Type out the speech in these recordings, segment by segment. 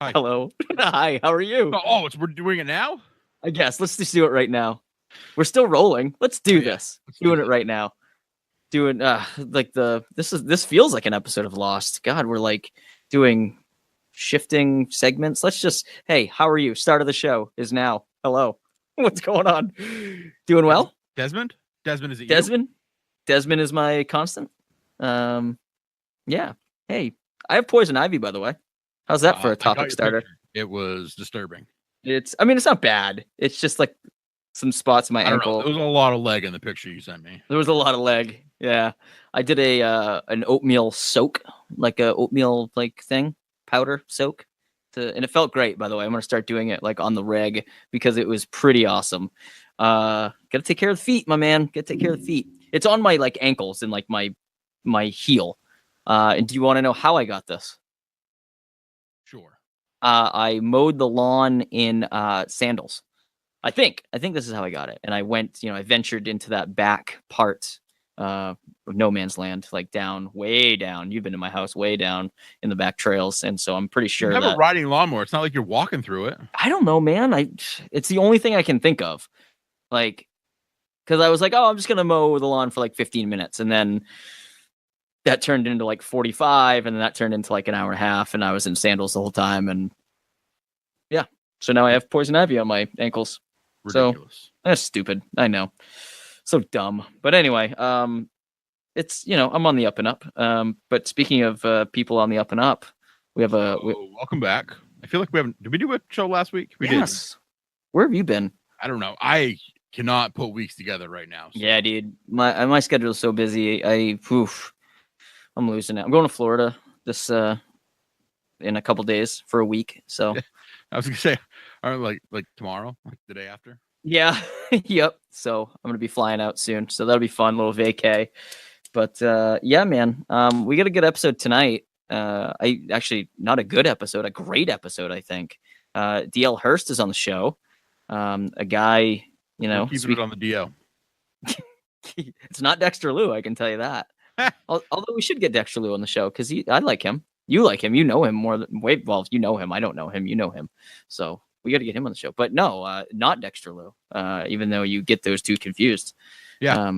Hi. Hello. Hi, how are you? We're doing it now? I guess let's just do it right now. We're still rolling. Let's do yeah. this. Let's Doing do it this. right now. Doing like this feels like an episode of Lost. God, we're like doing shifting segments. Let's just hey, how are you? Start of the show is now. Hello. What's going on? Doing well? Desmond? Desmond, is it you? Desmond? Desmond is my constant. Yeah. Hey, I have poison ivy, by the way. How's that for a I got topic your starter? picture. It was disturbing. It's not bad. It's just like some spots in my I don't know. ankle. There was a lot of leg in the picture you sent me. There was a lot of leg. Yeah. I did an oatmeal soak, like a oatmeal like thing, powder soak. And it felt great, by the way. I'm gonna start doing it like on the reg because it was pretty awesome. Gotta take care of the feet, my man. Gotta take care of the feet. It's on my like ankles and like my heel. And do you want to know how I got this? Sure. I mowed the lawn in sandals. I think this is how I got it. And I went, I ventured into that back part of no man's land, like down, way down. You've been to my house, way down in the back trails, and so I'm pretty sure You have that a riding lawnmower. It's not like you're walking through it. I don't know, man. It's the only thing I can think of, like, because I was like, oh, I'm just gonna mow the lawn for like 15 minutes, and then that turned into like 45, and then that turned into like an hour and a half, and I was in sandals the whole time, and yeah. So now I have poison ivy on my ankles. Ridiculous. So that's stupid. I know. So dumb. But anyway, it's I'm on the up and up. But speaking of people on the up and up, we have welcome back. I feel like we haven't. Did we do a show last week? We did. Where have you been? I don't know. I cannot put weeks together right now. So. Yeah, dude. My schedule is so busy. I'm losing it. I'm going to Florida this in a couple days for a week. So I was gonna say, like tomorrow, like the day after. Yeah. Yep. So I'm gonna be flying out soon. So that'll be fun, little vacay. But yeah, man. We got a good episode tonight. I actually not a good episode, a great episode, I think. DL Hurst is on the show. A guy, keep it on the DL. It's not Dexter Lou, I can tell you that. Although we should get Dexter Lou on the show because I like him. You like him. You know him more than well. You know him. I don't know him. You know him. So we got to get him on the show. But no, not Dexter Lou. Even though you get those two confused. Yeah.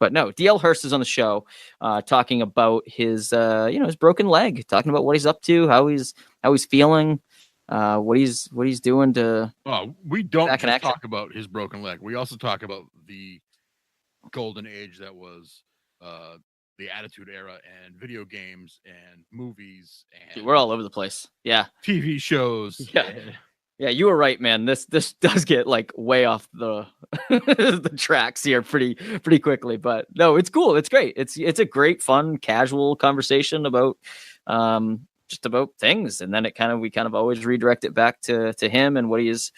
But no, DL Hurst is on the show, talking about his his broken leg, talking about what he's up to, how he's feeling, what he's doing to. Oh, we don't just talk about his broken leg. We also talk about the golden age that was the Attitude Era and video games and movies and dude, we're all over the place. Yeah, TV shows. Yeah, you were right, man. This does get like way off the the tracks here pretty quickly, but no, it's cool. It's great. It's a great, fun, casual conversation about just about things, and then we kind of always redirect it back to him and what he's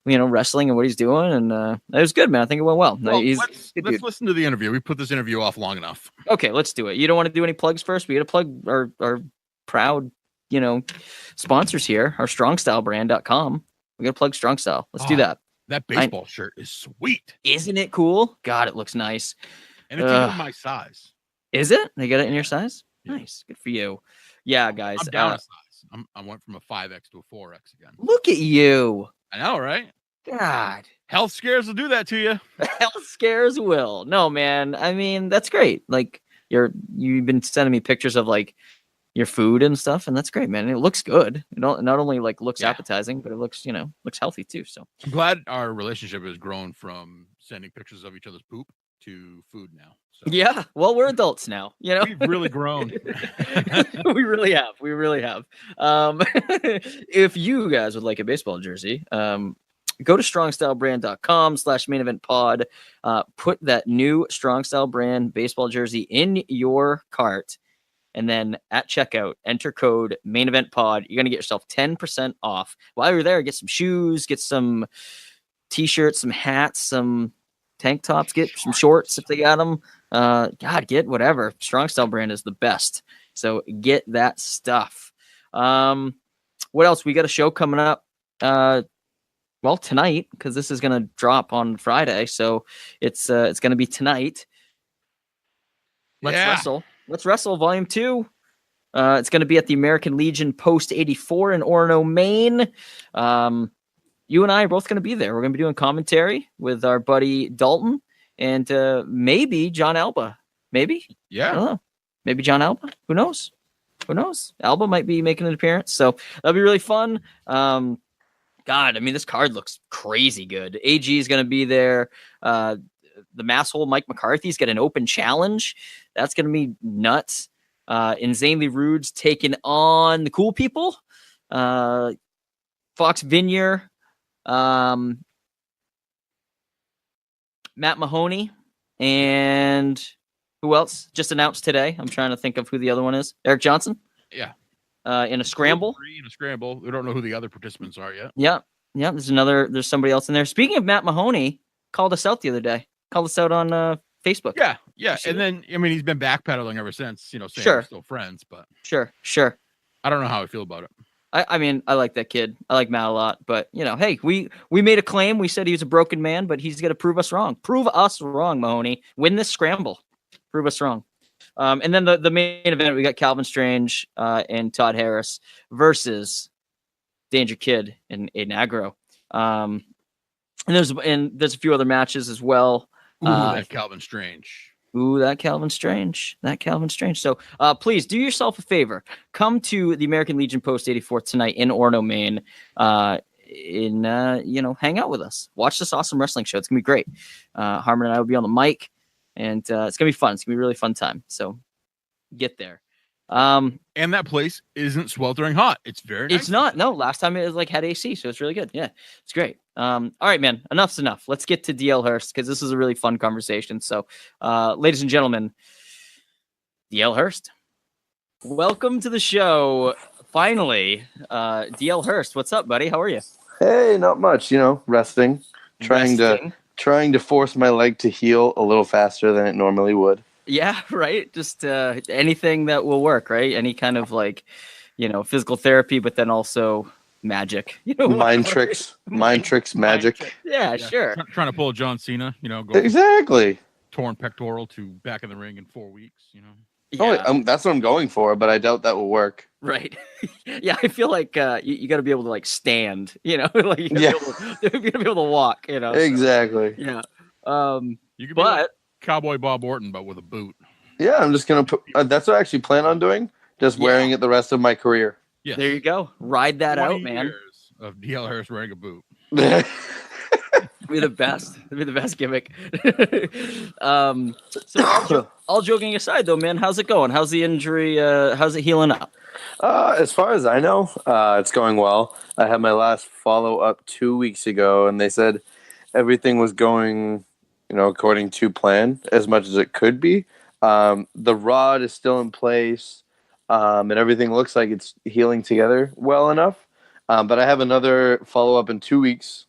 wrestling and what he's doing, and it was good, man. I think it went well. Let's listen to the interview. We put this interview off long enough. Okay, let's do it. You don't want to do any plugs first? We got to plug our proud sponsors here, our strongstylebrand.com. We got to plug Strong Style. Let's do that. That baseball shirt is sweet. Isn't it cool? God, it looks nice. And it's even my size. Is it? They got it in your size? Yeah. Nice. Good for you. Yeah, guys. I'm down a size. I went from a 5X to a 4X again. Look at you. I know, right? God. Health scares will do that to you. Health scares will. No, man. I mean, that's great. Like you've been sending me pictures of like your food and stuff, and that's great, man. It looks good. It not only like looks appetizing, but it looks healthy too. So I'm glad our relationship has grown from sending pictures of each other's poop to food now. So. Yeah, well, we're adults now. We've really grown. We really have. If you guys would like a baseball jersey, go to strongstylebrand.com/main event pod. Put that new Strong Style brand baseball jersey in your cart. And then at checkout, enter code main event pod. You're going to get yourself 10% off. While you're there, get some shoes, get some t-shirts, some hats, some tank tops, get some shorts if they got them. Get whatever. Strong Style brand is the best. So get that stuff. What else? We got a show coming up. Well, tonight, because this is going to drop on Friday. So it's going to be tonight. Let's wrestle. Let's Wrestle Volume 2. It's going to be at the American Legion Post 84 in Orono, Maine. You and I are both going to be there. We're going to be doing commentary with our buddy Dalton and maybe John Alba. Maybe? Yeah. I don't know. Maybe John Alba. Who knows? Alba might be making an appearance. So that'll be really fun. God, I mean, this card looks crazy good. AG is going to be there. The masshole Mike McCarthy's got an open challenge. That's going to be nuts. Insanely Rude's taking on the cool people. Fox Vineyard. Matt Mahoney. And who else just announced today? I'm trying to think of who the other one is. Eric Johnson? Yeah. In a scramble. In a scramble. We don't know who the other participants are yet. Yeah. There's somebody else in there. Speaking of Matt Mahoney, called us out the other day. Called us out on Facebook. Yeah. And then, I mean, he's been backpedaling ever since, saying we're still friends, but. Sure. I don't know how I feel about it. I mean, I like that kid. I like Matt a lot, but hey, we made a claim. We said he was a broken man, but he's going to prove us wrong. Prove us wrong, Mahoney. Win this scramble. Prove us wrong. And then the main event, we got Calvin Strange and Todd Harris versus Danger Kid and Aiden Agro. And there's a few other matches as well. That Calvin Strange. That Calvin Strange. So please do yourself a favor. Come to the American Legion Post 84 tonight in Orono, Maine. Hang out with us. Watch this awesome wrestling show. It's going to be great. Harmon and I will be on the mic, and it's going to be fun. It's going to be a really fun time. So get there. And that place isn't sweltering hot. It's very nice. It's not. No, last time it was had AC, so it's really good. Yeah, it's great. All right, man. Enough's enough. Let's get to DL Hurst because this is a really fun conversation. So, ladies and gentlemen, DL Hurst, welcome to the show. Finally, DL Hurst, what's up, buddy? How are you? Hey, not much. Resting, trying to force my leg to heal a little faster than it normally would. Yeah, right. Just anything that will work, right? Any kind of physical therapy, but then also magic. Mind tricks, magic. Yeah, sure. Trying to pull John Cena, go exactly. Torn pectoral to back in the ring in 4 weeks, Yeah. Oh, that's what I'm going for, but I doubt that will work. Right. Yeah, I feel like you got to be able to stand, you gotta be able to walk, Exactly. So, yeah. You could be like Cowboy Bob Orton, but with a boot. Yeah, I'm just gonna put. That's what I actually plan on doing. Just wearing it the rest of my career. Yes. There you go. Ride that out, man. Years of DL Harris wearing a boot. Be the best. It'd be the best gimmick. So all joking aside, though, man, how's it going? How's the injury? How's it healing up? As far as I know, it's going well. I had my last follow-up 2 weeks ago, and they said everything was going, according to plan, as much as it could be. The rod is still in place, and everything looks like it's healing together well enough. But I have another follow-up in 2 weeks,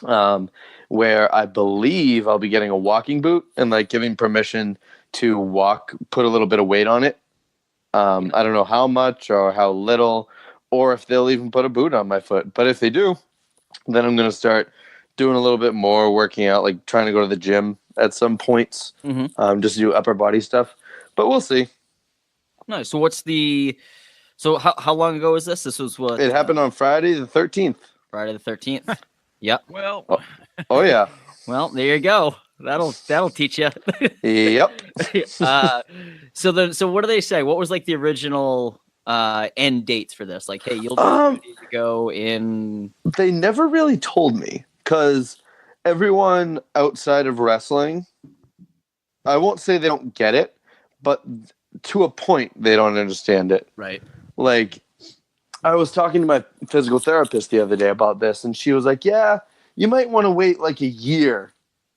where I believe I'll be getting a walking boot and giving permission to walk, put a little bit of weight on it. I don't know how much or how little, or if they'll even put a boot on my foot. But if they do, then I'm going to start doing a little bit more working out, trying to go to the gym at some points, just to do upper body stuff. But we'll see. Nice. So how long ago was this? This was what? It happened on Friday the 13th. Friday the 13th. Yep. Well. Oh yeah. Well, there you go. That'll teach you. Yep. So what do they say? What was the original end dates for this? Hey, you'll be ready to go in. They never really told me because everyone outside of wrestling, I won't say they don't get it, but to a point they don't understand it. Right. I was talking to my physical therapist the other day about this, and she was like, "Yeah, you might want to wait a year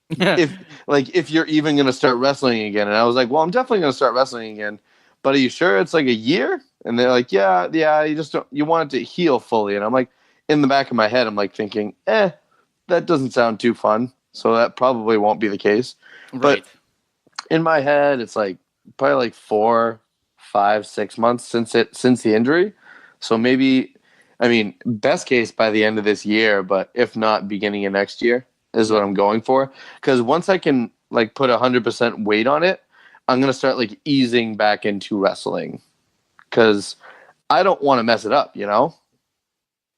if you're even going to start wrestling again." And I was like, "Well, I'm definitely going to start wrestling again, but are you sure it's a year?" And they're like, "Yeah, you just don't. You want it to heal fully." And I'm in the back of my head, I'm thinking, that doesn't sound too fun, so that probably won't be the case. Right. But in my head, it's probably 4, 5, 6 months since the injury. So maybe, best case by the end of this year, but if not, beginning of next year is what I'm going for. Because once I can put 100% weight on it, I'm gonna start easing back into wrestling. because I don't want to mess it up, you know?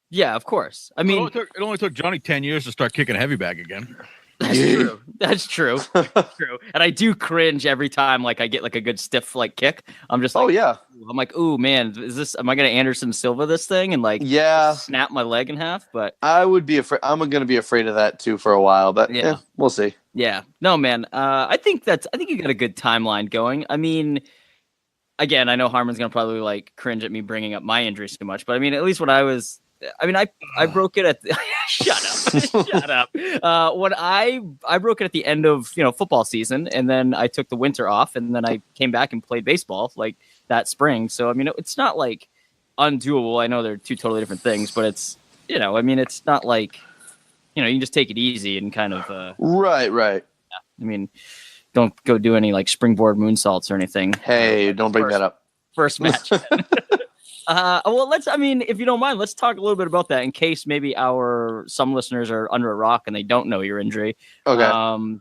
Yeah, of course. I mean, it only took Johnny 10 years to start kicking heavy bag again. That's true. That's true. That's true. And I do cringe every time like I get like a good stiff like kick. I'm just like, oh yeah. I'm like, ooh man, am I gonna Anderson Silva this thing and like snap my leg in half? But I would be afraid. I'm gonna be afraid of that too for a while, but we'll see. Yeah. No, man. I think you got a good timeline going. I mean, again, I know Harmon's gonna probably like cringe at me bringing up my injuries too much, but I mean, at least when I broke it at shut up. When I broke it at the end of football season, and then I took the winter off, and then I came back and played baseball like that spring. So I mean, it's not like undoable. I know they're two totally different things, but it's I mean, it's not like you can just take it easy and kind of right. Yeah, I mean, don't go do any like springboard moonsaults or anything. Hey, don't bring that up. First match. Well, if you don't mind, let's talk a little bit about that in case maybe some listeners are under a rock and they don't know your injury. Okay.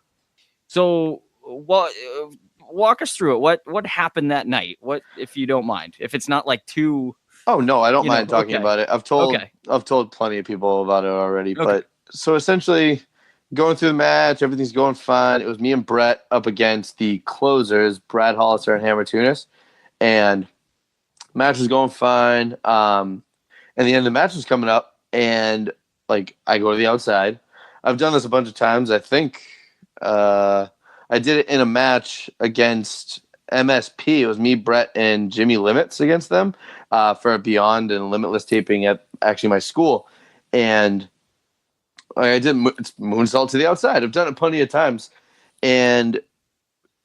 So walk us through it. What happened that night? What, if you don't mind, if it's not like too. Oh no, I don't mind talking about it. I've told plenty of people about it already, but so essentially going through the match, everything's going fine. It was me and Brett up against the closers, Brad Hollister and Hammer Tunis, and match was going fine. And the end of the match was coming up, and like I go to the outside. I've done this a bunch of times. I think I did it in a match against MSP. It was me, Brett, and Jimmy Limits against them for a Beyond and Limitless taping at actually my school. And I did moonsault to the outside. I've done it plenty of times. And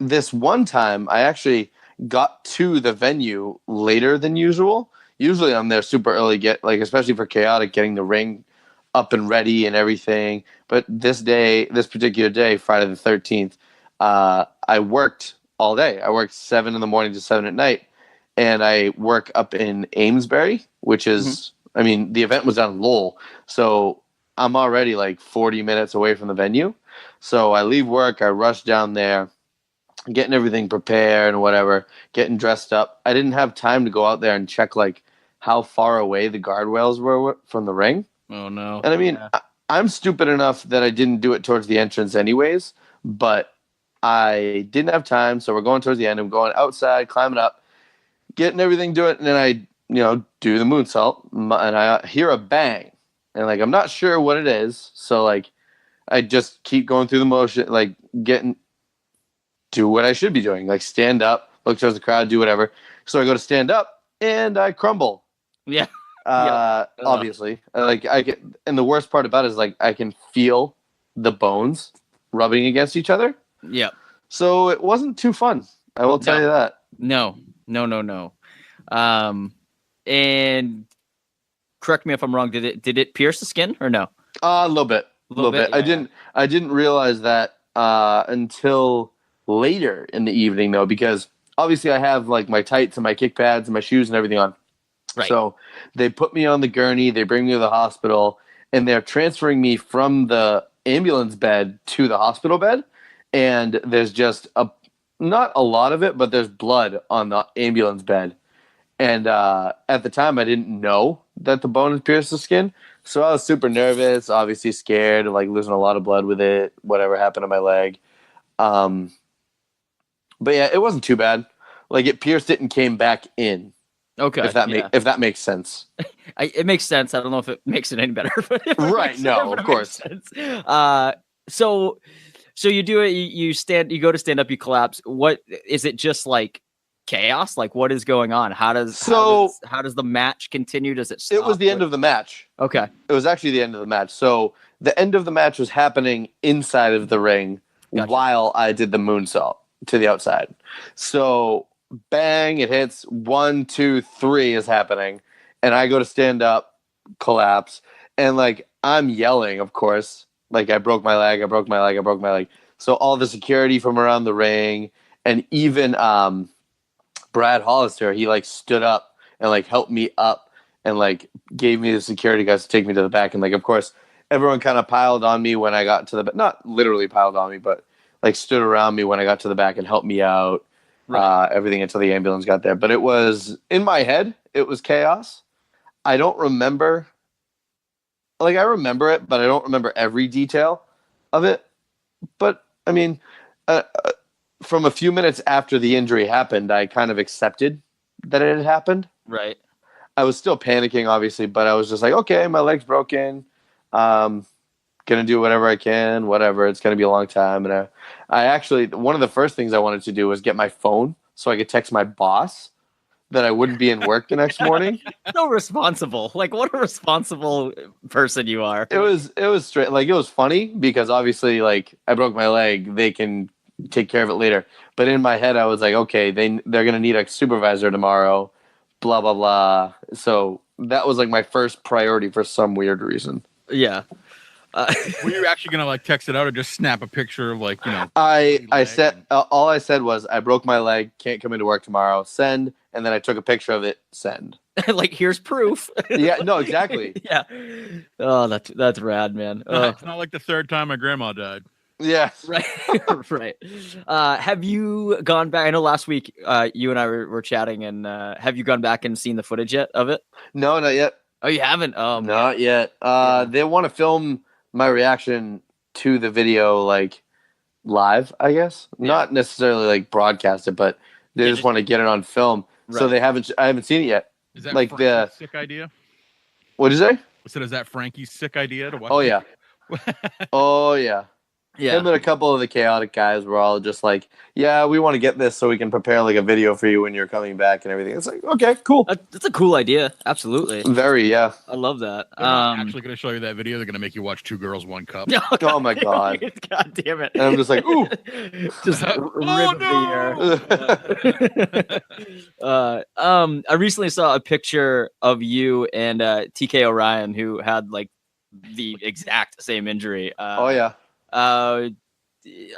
this one time, I actually got to the venue later than usual. Usually I'm there super early, especially for Chaotic, getting the ring up and ready and everything. But this particular day, Friday the 13th, I worked all day. I worked 7 in the morning to 7 at night. And I work up in Amesbury, which is, I mean, the event was down in Lowell. So I'm already like 40 minutes away from the venue. So I leave work, I rush down there, getting everything prepared and whatever, getting dressed up. I didn't have time to go out there and check like how far away the guardrails were from the ring. Oh no. And I mean, I'm stupid enough that I didn't do it towards the entrance anyways, but I didn't have time. So we're going towards the end. I'm going outside, climbing up, getting everything to it. And then I, do the moonsault and I hear a bang and like, I'm not sure what it is. So like, I just keep going through the motion, like do what I should be doing, like stand up, look towards the crowd, do whatever. So I go to stand up and I crumble. Yeah. Obviously, like I get, and the worst part about it is like I can feel the bones rubbing against each other. Yeah. So it wasn't too fun. I will tell you that. No. And correct me if I'm wrong. Did it pierce the skin or no? A little bit. Yeah. I didn't realize that until later in the evening though, because obviously I have like my tights and my kick pads and my shoes and everything on. Right. So they put me on the gurney, they bring me to the hospital, and they're transferring me from the ambulance bed to the hospital bed. And there's just not a lot of it, but there's blood on the ambulance bed. And at the time I didn't know that the bone had pierced the skin. So I was super nervous, obviously scared of like losing a lot of blood with it, whatever happened to my leg. But yeah, it wasn't too bad. Like it pierced it and came back in. Okay. If that makes sense. It makes sense. I don't know if it makes it any better. But right. No, of course. So you do it, you go to stand up, you collapse. What is it, just like chaos? Like what is going on? How does the match continue? Does it stop? It was the end of the match. Okay. It was actually the end of the match. So the end of the match was happening inside of the ring. Gotcha. While I did the moonsault to the outside. So bang, it hits 1, 2, 3 is happening. And I go to stand up, collapse. And like, I'm yelling, of course. Like I broke my leg. So all the security from around the ring and even Brad Hollister, he like stood up and like helped me up and like gave me the security guys to take me to the back. And like, of course, everyone kind of piled on me when I got to the back. Not literally piled on me, but like stood around me when I got to the back and helped me out. everything until the ambulance got there. But it was, in my head, it was chaos. I don't remember, I remember it, but I don't remember every detail of it. But, I mean, from a few minutes after the injury happened, I kind of accepted that it had happened. Right. I was still panicking, obviously, but I was just like, okay, my leg's broken. Gonna do whatever I can, whatever. It's gonna be a long time. And I actually, one of the first things I wanted to do was get my phone so I could text my boss that I wouldn't be in work the next morning. So responsible. Like, what a responsible person you are. It was straight. Like, it was funny because obviously, like, I broke my leg. They can take care of it later. But in my head, I was like, okay, they're gonna need a supervisor tomorrow. Blah blah blah. So that was like my first priority for some weird reason. Yeah. Were you actually gonna like text it out or just snap a picture of like, you know? I said all I said was I broke my leg, can't come into work tomorrow. Send, and then I took a picture of it. Send. Like, here's proof. Yeah, no, exactly. Yeah. Oh, that's rad, man. It's not like the third time my grandma died. Yeah. Right. Right. Have you gone back? I know last week you and I were chatting, and have you gone back and seen the footage yet of it? No, not yet. Oh, you haven't? Oh, man. Not yet. They want to film my reaction to the video like live, I guess. Yeah. Not necessarily like broadcast it, but they just want to get it on film. Right. So I haven't seen it yet. Is that like Frankie's sick idea? What'd you say? I said, is that Frankie's sick idea to watch? Oh yeah. Oh yeah. Yeah. Him and a couple of the chaotic guys were all just like, yeah, we want to get this so we can prepare like a video for you when you're coming back and everything. It's like, okay, cool. That's a cool idea. Absolutely. Very, yeah. I love that. They're not actually going to show you that video. They're going to make you watch Two Girls, One Cup. Oh my God. God damn it. And I'm just like, ooh. Just rip the air. I recently saw a picture of you and TK Orion, who had like the exact same injury. Oh yeah. I'm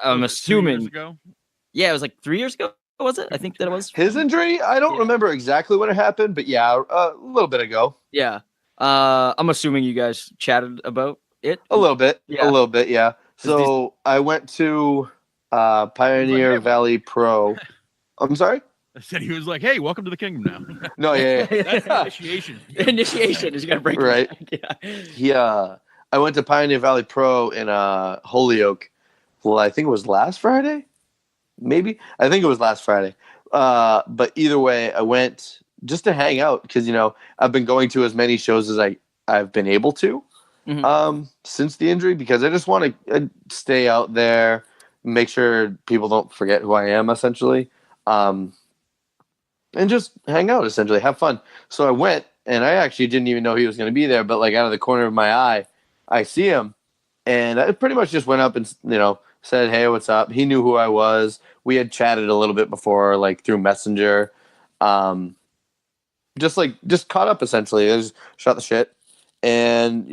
assuming. 2 years ago? Yeah, it was like 3 years ago. Was it? I think that it was his injury. I don't remember exactly when it happened, but yeah, a little bit ago. Yeah. I'm assuming you guys chatted about it. A little bit. Yeah. A little bit. Yeah. So I went to Pioneer Valley Pro. I'm sorry. I said he was like, "Hey, welcome to the kingdom now." No, yeah. That's initiation. Initiation is gonna break right. Yeah. I went to Pioneer Valley Pro in Holyoke. Well, I think it was last Friday. Maybe. I think it was last Friday. But either way, I went just to hang out because, I've been going to as many shows as I've been able to since the injury because I just want to stay out there, make sure people don't forget who I am, essentially, and just hang out, essentially, have fun. So I went, and I actually didn't even know he was going to be there, but like out of the corner of my eye, I see him, and I pretty much just went up and, said, hey, what's up? He knew who I was. We had chatted a little bit before, like through Messenger. Just caught up, essentially. I just shot the shit. And,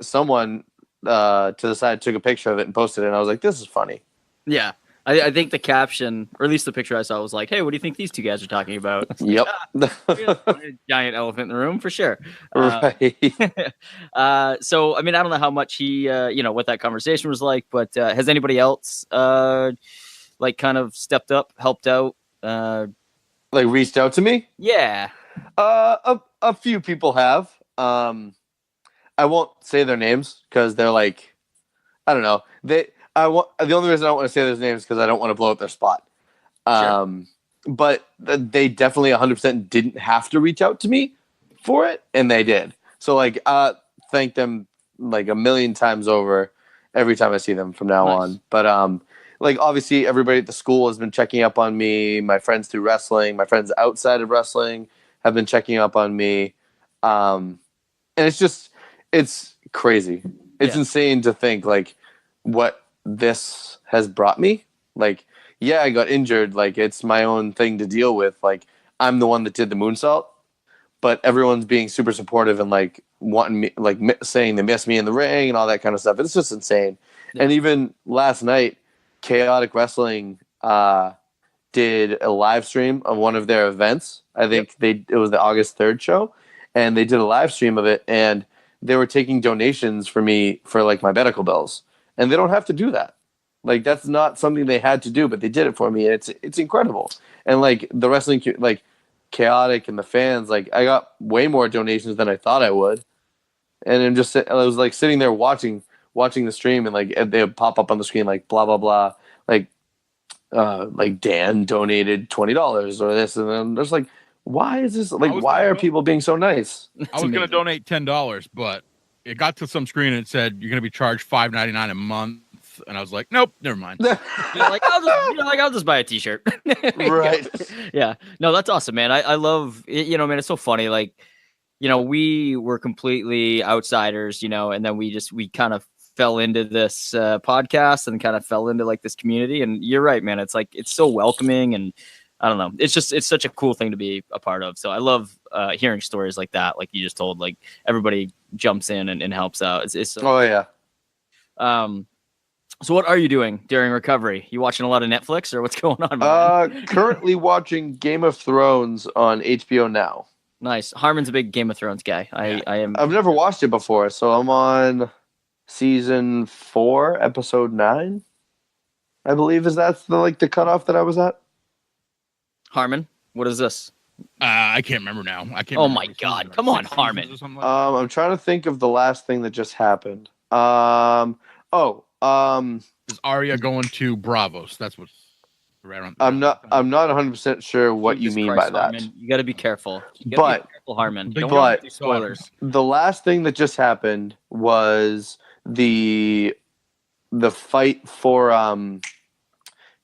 someone to the side took a picture of it and posted it, and I was like, this is funny. Yeah. I think the caption, or at least the picture I saw, was like, hey, what do you think these two guys are talking about? Yep. Giant elephant in the room, for sure. Right. So, I mean, I don't know how much he, what that conversation was like, but has anybody else, kind of stepped up, helped out? Like, reached out to me? Yeah. A few people have. I won't say their names because they're like, I don't know. The only reason I don't want to say their names is because I don't want to blow up their spot. Sure. But they definitely 100% didn't have to reach out to me for it, and they did. So, thank them like a million times over every time I see them from now on. But obviously, everybody at the school has been checking up on me. My friends through wrestling, my friends outside of wrestling have been checking up on me. And it's crazy. It's insane to think what this has brought me. I got injured. It's my own thing to deal with. I'm the one that did the moonsault, but everyone's being super supportive and wanting me, saying they miss me in the ring and all that kind of stuff. It's just insane. Yeah. And even last night, Chaotic Wrestling did a live stream of one of their events. I think it was the August 3rd show, and they did a live stream of it, and they were taking donations for me for my medical bills. And they don't have to do that. Like that's not something they had to do, but they did it for me. And it's incredible. And like the wrestling, like Chaotic and the fans, like I got way more donations than I thought I would. And I was like sitting there watching the stream, and like they would pop up on the screen like blah blah blah, like Dan donated $20 or this, and then there's like, why is this like? Why are people being so nice? I was going to donate $10, but it got to some screen and it said you're going to be charged $5.99 a month, and I was like, nope, never mind. I'll just buy a T-shirt. Right? Yeah. No, that's awesome, man. I love it, man. It's so funny, like. We were completely outsiders, and then we kind of fell into this podcast and kind of fell into like this community. And you're right, man. It's like, it's so welcoming, and I don't know. It's such a cool thing to be a part of. So I love hearing stories like that. Like you just told, like everybody jumps in and helps out. It's so, oh yeah. So what are you doing during recovery? You watching a lot of Netflix, or what's going on, man? Currently watching Game of Thrones on HBO Now. Nice. Harmon's a big Game of Thrones guy. I am. I've never watched it before, so I'm on season 4, episode 9. I believe that's the cutoff that I was at. Harmon, what is this? I can't remember now. I can't. Oh my God! Come on, Harmon. I'm trying to think of the last thing that just happened. Is Arya going to Bravos? That's what's. Right I'm not 100% sure what you mean by that. Harmon. You got to be careful. Be careful, Harmon. But spoilers. The last thing that just happened was the fight for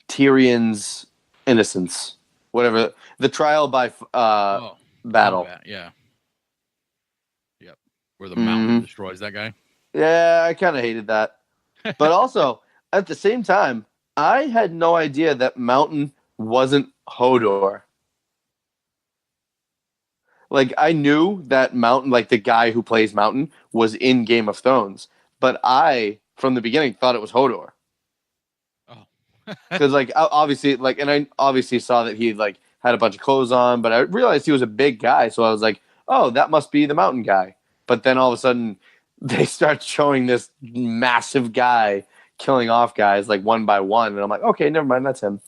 Tyrion's innocence, whatever, the trial by battle. Yeah. Yep. Where the mountain destroys that guy. Yeah, I kind of hated that, but also at the same time, I had no idea that Mountain wasn't Hodor. Like, I knew that Mountain, like the guy who plays Mountain, was in Game of Thrones, but I, from the beginning, thought it was Hodor. Oh. Because, like, obviously, like, and I obviously saw that he, like, had a bunch of clothes on, but I realized he was a big guy, so I was like, oh, that must be the Mountain guy. But then all of a sudden, they start showing this massive guy killing off guys like one by one, and I'm like, okay, never mind, that's him.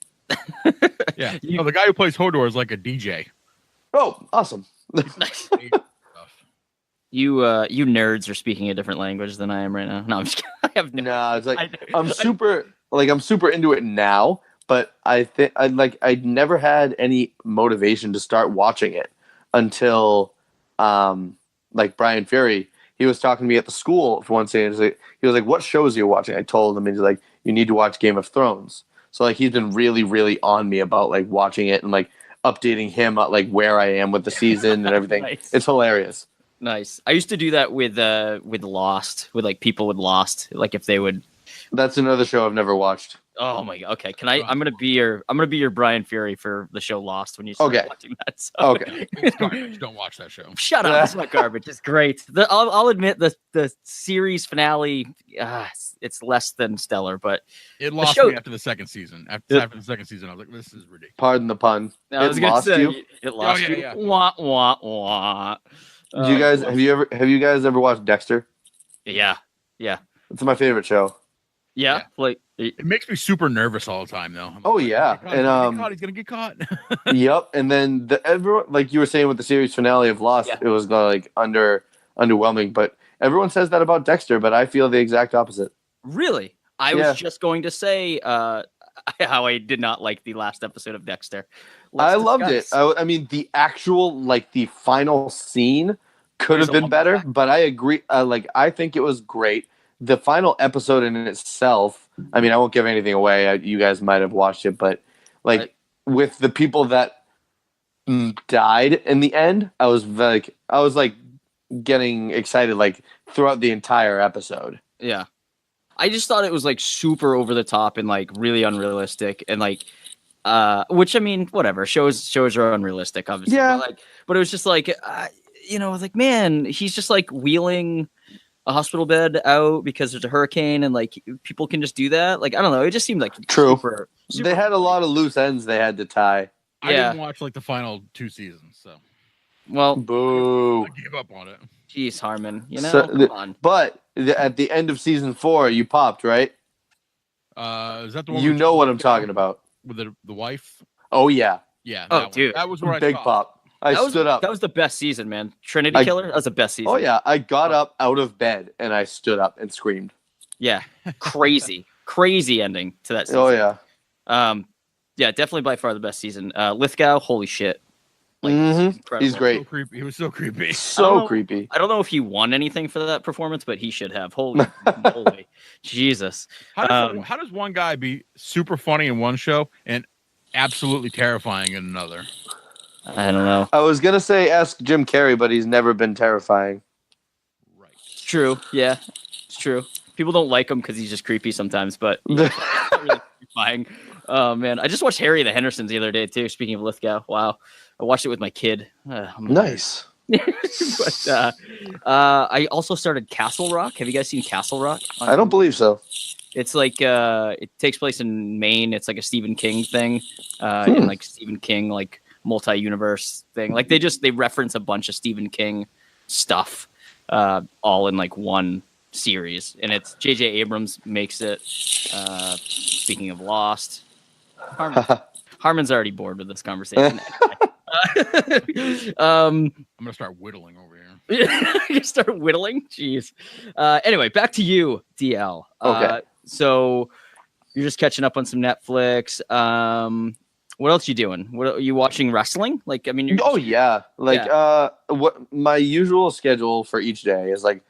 Yeah, the guy who plays Hodor is like a DJ. Oh, awesome. You nerds are speaking a different language than I am right now. No, I'm just kidding. I have it's like I'm super into it now, but I never had any motivation to start watching it until like Brian Fury. He was talking to me at the school for one day. He was like, what shows are you watching? I told him, and he's like, you need to watch Game of Thrones. So like he's been really, really on me about like watching it and like updating him like where I am with the season and everything. Nice. It's hilarious. Nice. I used to do that with Lost, with like people with Lost, like if they would. That's another show I've never watched. Oh my God. Okay. I'm gonna be your Brian Fury for the show Lost when you start watching that. So. Okay. It's garbage. Don't watch that show. Shut up. It's not garbage. It's great. I'll admit the series finale, it's less than stellar, but it lost me after the second season. After the second season, I was like, this is ridiculous. Pardon the pun. No, it lost you. It lost you. Yeah. Wah, wah, wah. Do you guys have you guys ever watched Dexter? Yeah. It's my favorite show. Yeah. Like it makes me super nervous all the time, though. Yeah, he's gonna get caught. Yep, and then everyone, like you were saying with the series finale of Lost, it was like underwhelming. But everyone says that about Dexter, but I feel the exact opposite. Really, I was just going to say how I did not like the last episode of Dexter. I loved it. I mean, the actual the final scene could have been better, but I agree. I think it was great. The final episode in itself, I mean, I won't give anything away. You guys might have watched it, but with the people that died in the end, I was getting excited throughout the entire episode. Yeah. I just thought it was super over the top and really unrealistic and which I mean, whatever. Shows are unrealistic, obviously. Yeah. But it was just man, he's just wheeling a hospital bed out because there's a hurricane and people can just do that. I don't know. It just seemed true. Super they had a lot of loose ends they had to tie. I didn't watch the final 2 seasons, so. Well, boo. I gave up on it. Jeez, Harmon, come on. But at the end of season 4, you popped, right? Is that the one? You know what I'm talking about. With the wife? Oh, yeah. Yeah. Oh, dude. That was where I Big stopped. pop. I stood up. That was the best season, man. Trinity Killer, that was the best season. Oh, yeah. I got up out of bed and I stood up and screamed. Yeah. Crazy ending to that season. Oh, yeah. Yeah, definitely by far the best season. Lithgow, holy shit. Like, Mm-hmm. He's great. So creepy. He was so creepy. Creepy. I don't know if he won anything for that performance, but he should have. Holy moly. Jesus. How does one guy be super funny in one show and absolutely terrifying in another? I don't know. I was going to say ask Jim Carrey, but he's never been terrifying. Right. It's true. Yeah, it's true. People don't like him because he's just creepy sometimes, but he's not really terrifying. Oh, man. I just watched Harry and the Hendersons the other day, too. Speaking of Lithgow. Wow. I watched it with my kid. Nice. But I also started Castle Rock. Have you guys seen Castle Rock? I don't believe so. It's like it takes place in Maine. It's like a Stephen King thing, and like Stephen King like multi-universe thing. Like they reference a bunch of Stephen King stuff, all in like one series. And it's J.J. Abrams makes it. Speaking of Lost, Harmon's already bored with this conversation. I'm gonna start whittling over here. You start whittling? Jeez. Anyway, back to you, DL. Okay. So you're just catching up on some Netflix. What else you doing? What are you watching? Wrestling? Like, I mean, you're yeah. Like, what my usual schedule for each day is like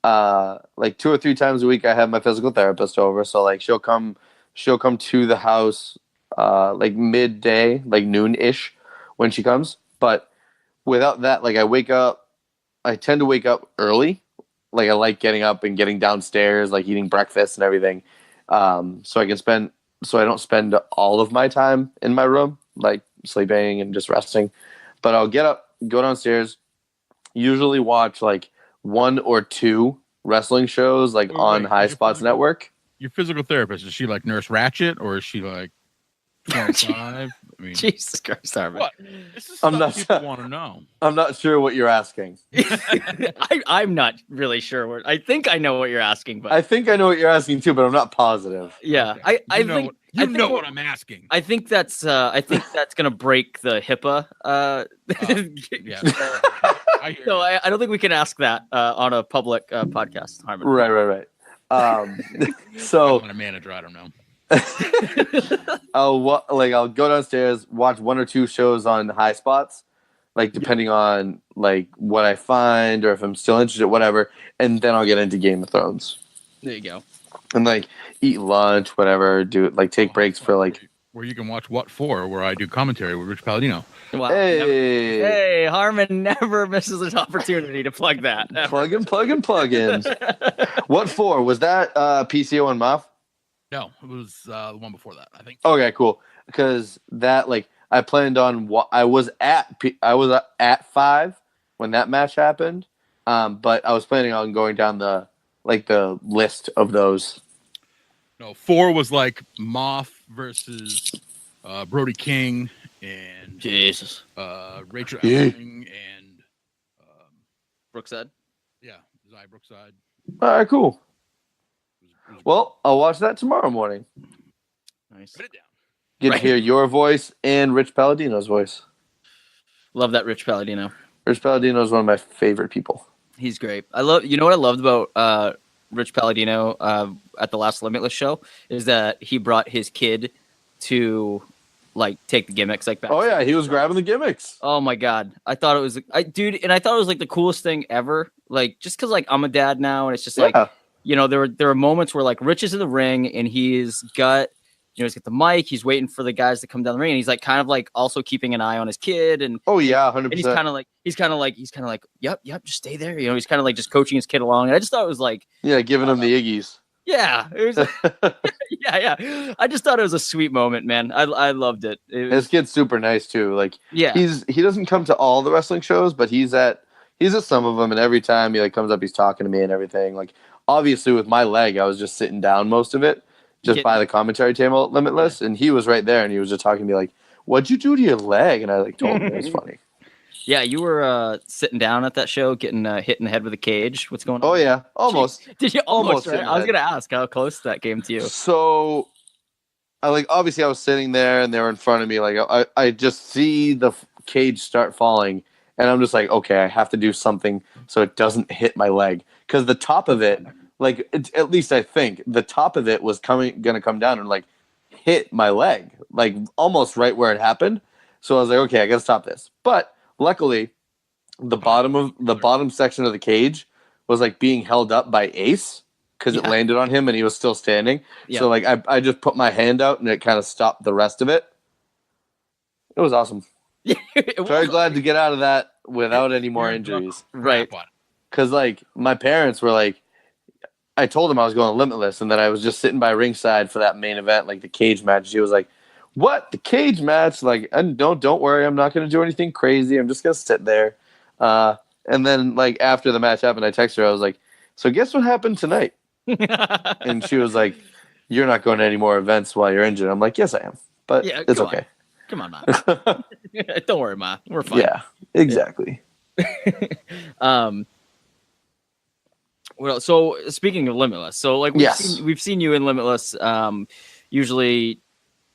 2 or 3 times a week. I have my physical therapist over, so like she'll come to the house like midday, like noon-ish when she comes. But without that, like I tend to wake up early. Like I like getting up and getting downstairs, like eating breakfast and everything. So I don't spend all of my time in my room, like sleeping and just resting. But I'll get up, go downstairs, usually watch like 1 or 2 wrestling shows like on High Spots Network. Your physical therapist, is she like Nurse Ratchet or is she like 25? I mean, Jesus Christ, Harmon. What? This is stuff people want to know. I'm not sure what you're asking. I'm not really sure. I think I know what you're asking, but I think I know what you're asking too, but I'm not positive. Yeah, Okay. I think what I'm asking. I think that's gonna break the HIPAA. Yeah. So I don't think we can ask that on a public podcast, Harmon. Right. So I'm a manager. I don't know. I'll go downstairs, watch 1 or 2 shows on High Spots, like depending on like what I find or if I'm still interested, whatever, and then I'll get into Game of Thrones. There you go. And like eat lunch, whatever, take breaks for like where you can watch What For, where I do commentary with Rich Paladino. Wow. Hey, Harmon never misses an opportunity to plug that. Plug in. What For? Was that PCO and Muff? No, it was the one before that, I think. Okay, cool. Because that, like, I planned on I was at 5 when that match happened, but I was planning on going down the list of those. No, 4 was like Moff versus Brody King and Jesus, Rachel Elling and Brookside. Yeah, Zai Brookside. All right, cool. Well, I'll watch that tomorrow morning. Nice. Put it down. Get to hear your voice and Rich Paladino's voice. Love that Rich Paladino. Rich Paladino is one of my favorite people. He's great. You know what I loved about Rich Paladino at the last Limitless show is that he brought his kid to like take the gimmicks like back. Oh yeah, he was grabbing the gimmicks. Oh my god, I thought it was I thought it was like the coolest thing ever. Like just because like I'm a dad now and it's just like. You know, there are moments where like Rich is in the ring and he's got the mic. He's waiting for the guys to come down the ring, and he's like kind of like also keeping an eye on his kid. And 100%. And he's kind of like, yep, just stay there. You know, he's kind of like just coaching his kid along. And I just thought it was like, giving him the Iggies. Yeah, it was. yeah. I just thought it was a sweet moment, man. I loved it. His kid's super nice too. Like, he doesn't come to all the wrestling shows, but he's at some of them, and every time he like comes up, he's talking to me and everything. Like. Obviously, with my leg, I was just sitting down most of it, just by the commentary table at Limitless, and he was right there, and he was just talking to me like, "What'd you do to your leg?" And I like told him it was funny. Yeah, you were sitting down at that show, getting hit in the head with a cage. What's going on? Oh yeah, almost. Jeez. Did you almost? Right? I was gonna ask how close that came to you. So obviously I was sitting there and they were in front of me. Like I just see the cage start falling, and I'm just like, okay, I have to do something so it doesn't hit my leg, because the top of it, like at least I think the top of it was gonna come down and like hit my leg, like almost right where it happened. So I was like, okay, I gotta stop this. But luckily, the bottom section of the cage was like being held up by Ace, because it landed on him and he was still standing. So like I just put my hand out and it kind of stopped the rest of it. It was awesome. Very glad to get out of that without any more injuries. Right. Because like my parents were like, I told them I was going to Limitless, and then I was just sitting by ringside for that main event, like the cage match. She was like, "What, the cage match? Like, don't worry, I'm not going to do anything crazy. I'm just going to sit there." And then like after the match happened, I texted her. I was like, "So guess what happened tonight?" And she was like, "You're not going to any more events while you're injured." I'm like, "Yes, I am, but it's okay." Come on, Ma. Don't worry, Ma. We're fine. Yeah, exactly. Well, so speaking of Limitless, so like we've seen you in Limitless, usually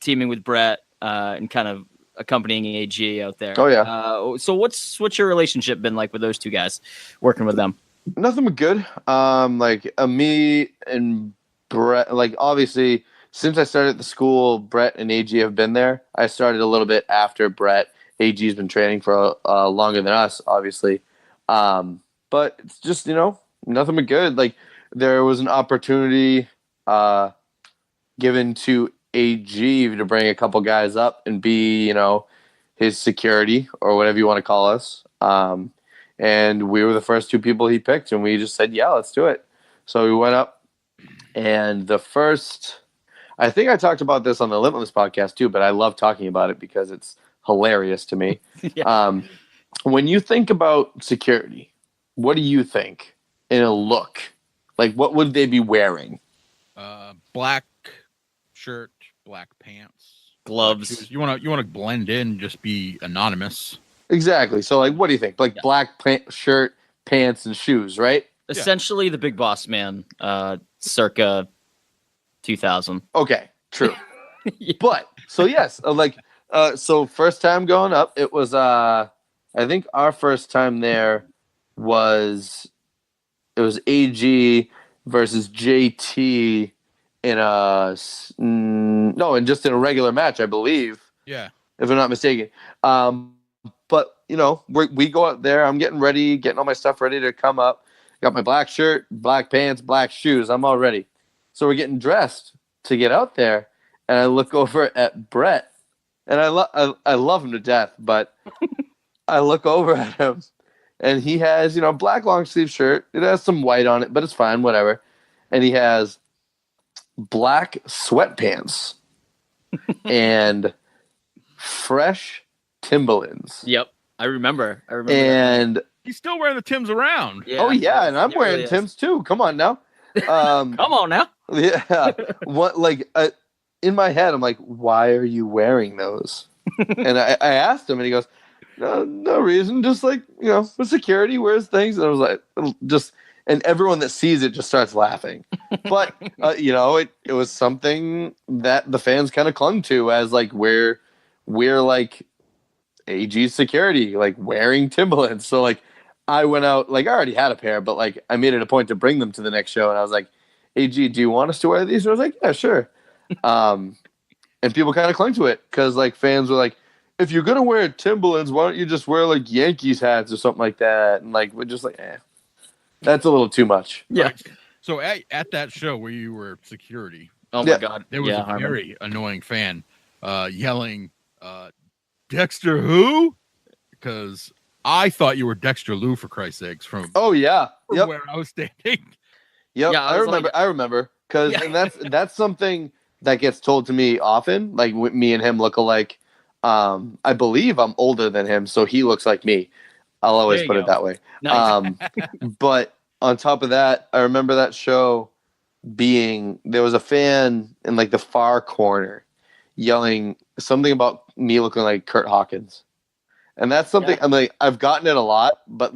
teaming with Brett and kind of accompanying AG out there. Oh yeah. So what's your relationship been like with those two guys, working with them? Nothing but good. Like me and Brett, like obviously since I started at the school, Brett and AG have been there. I started a little bit after Brett. AG's been training for longer than us, obviously. But it's just, nothing but good. Like there was an opportunity given to AG to bring a couple guys up and be, his security or whatever you want to call us. And we were the first two people he picked, and we just said, yeah, let's do it. So we went up, and I think I talked about this on the Limitless podcast too, but I love talking about it because it's hilarious to me. When you think about security, what do you think in a look? Like, what would they be wearing? Black shirt, black pants, gloves. You want to blend in, just be anonymous. Exactly. So, like, what do you think? Like, black shirt, pants, and shoes, right? Essentially, the Big Boss Man, circa 2000. Okay, true. But so yes, so first time going up, it was I think our first time there was AG versus JT in just in a regular match, I believe. Yeah, if I'm not mistaken. But we go out there. I'm getting ready, getting all my stuff ready to come up. Got my black shirt, black pants, black shoes. I'm all ready. So we're getting dressed to get out there, and I look over at Brett, and I love him to death, but I look over at him, and he has black long sleeve shirt. It has some white on it, but it's fine, whatever. And he has black sweatpants and fresh Timberlands. Yep, I remember. And he's still wearing the Timbs around. Yeah, oh yeah, and I'm wearing really Timbs too. Come on now. Come on now. Yeah. What, like, in my head, I'm like, why are you wearing those? And I asked him, and he goes, no reason. Just like, for security, wears things. And I was like, and everyone that sees it just starts laughing. But, it was something that the fans kind of clung to as, like, we're like AG's security, like wearing Timberlands. So, like, I went out, like, I already had a pair, but, like, I made it a point to bring them to the next show. And I was like, AG, do you want us to wear these? And I was like, yeah, sure. And people kind of clung to it because, like, fans were like, if you're going to wear Timberlands, why don't you just wear, like, Yankees hats or something like that? And, like, we're just like, that's a little too much. Yeah. Right. So at that show where you were security, oh my God, there was a very annoying fan yelling, Dexter who? Because I thought you were Dexter Lou, for Christ's sakes, from where I was standing. Yep, yeah, I remember. Because and that's something that gets told to me often. Like, me and him look alike. I believe I'm older than him, so he looks like me. I'll always put it that way. Nice. But on top of that, I remember that show there was a fan in, like, the far corner yelling something about me looking like Kurt Hawkins. And that's something I'm like, I've gotten it a lot, but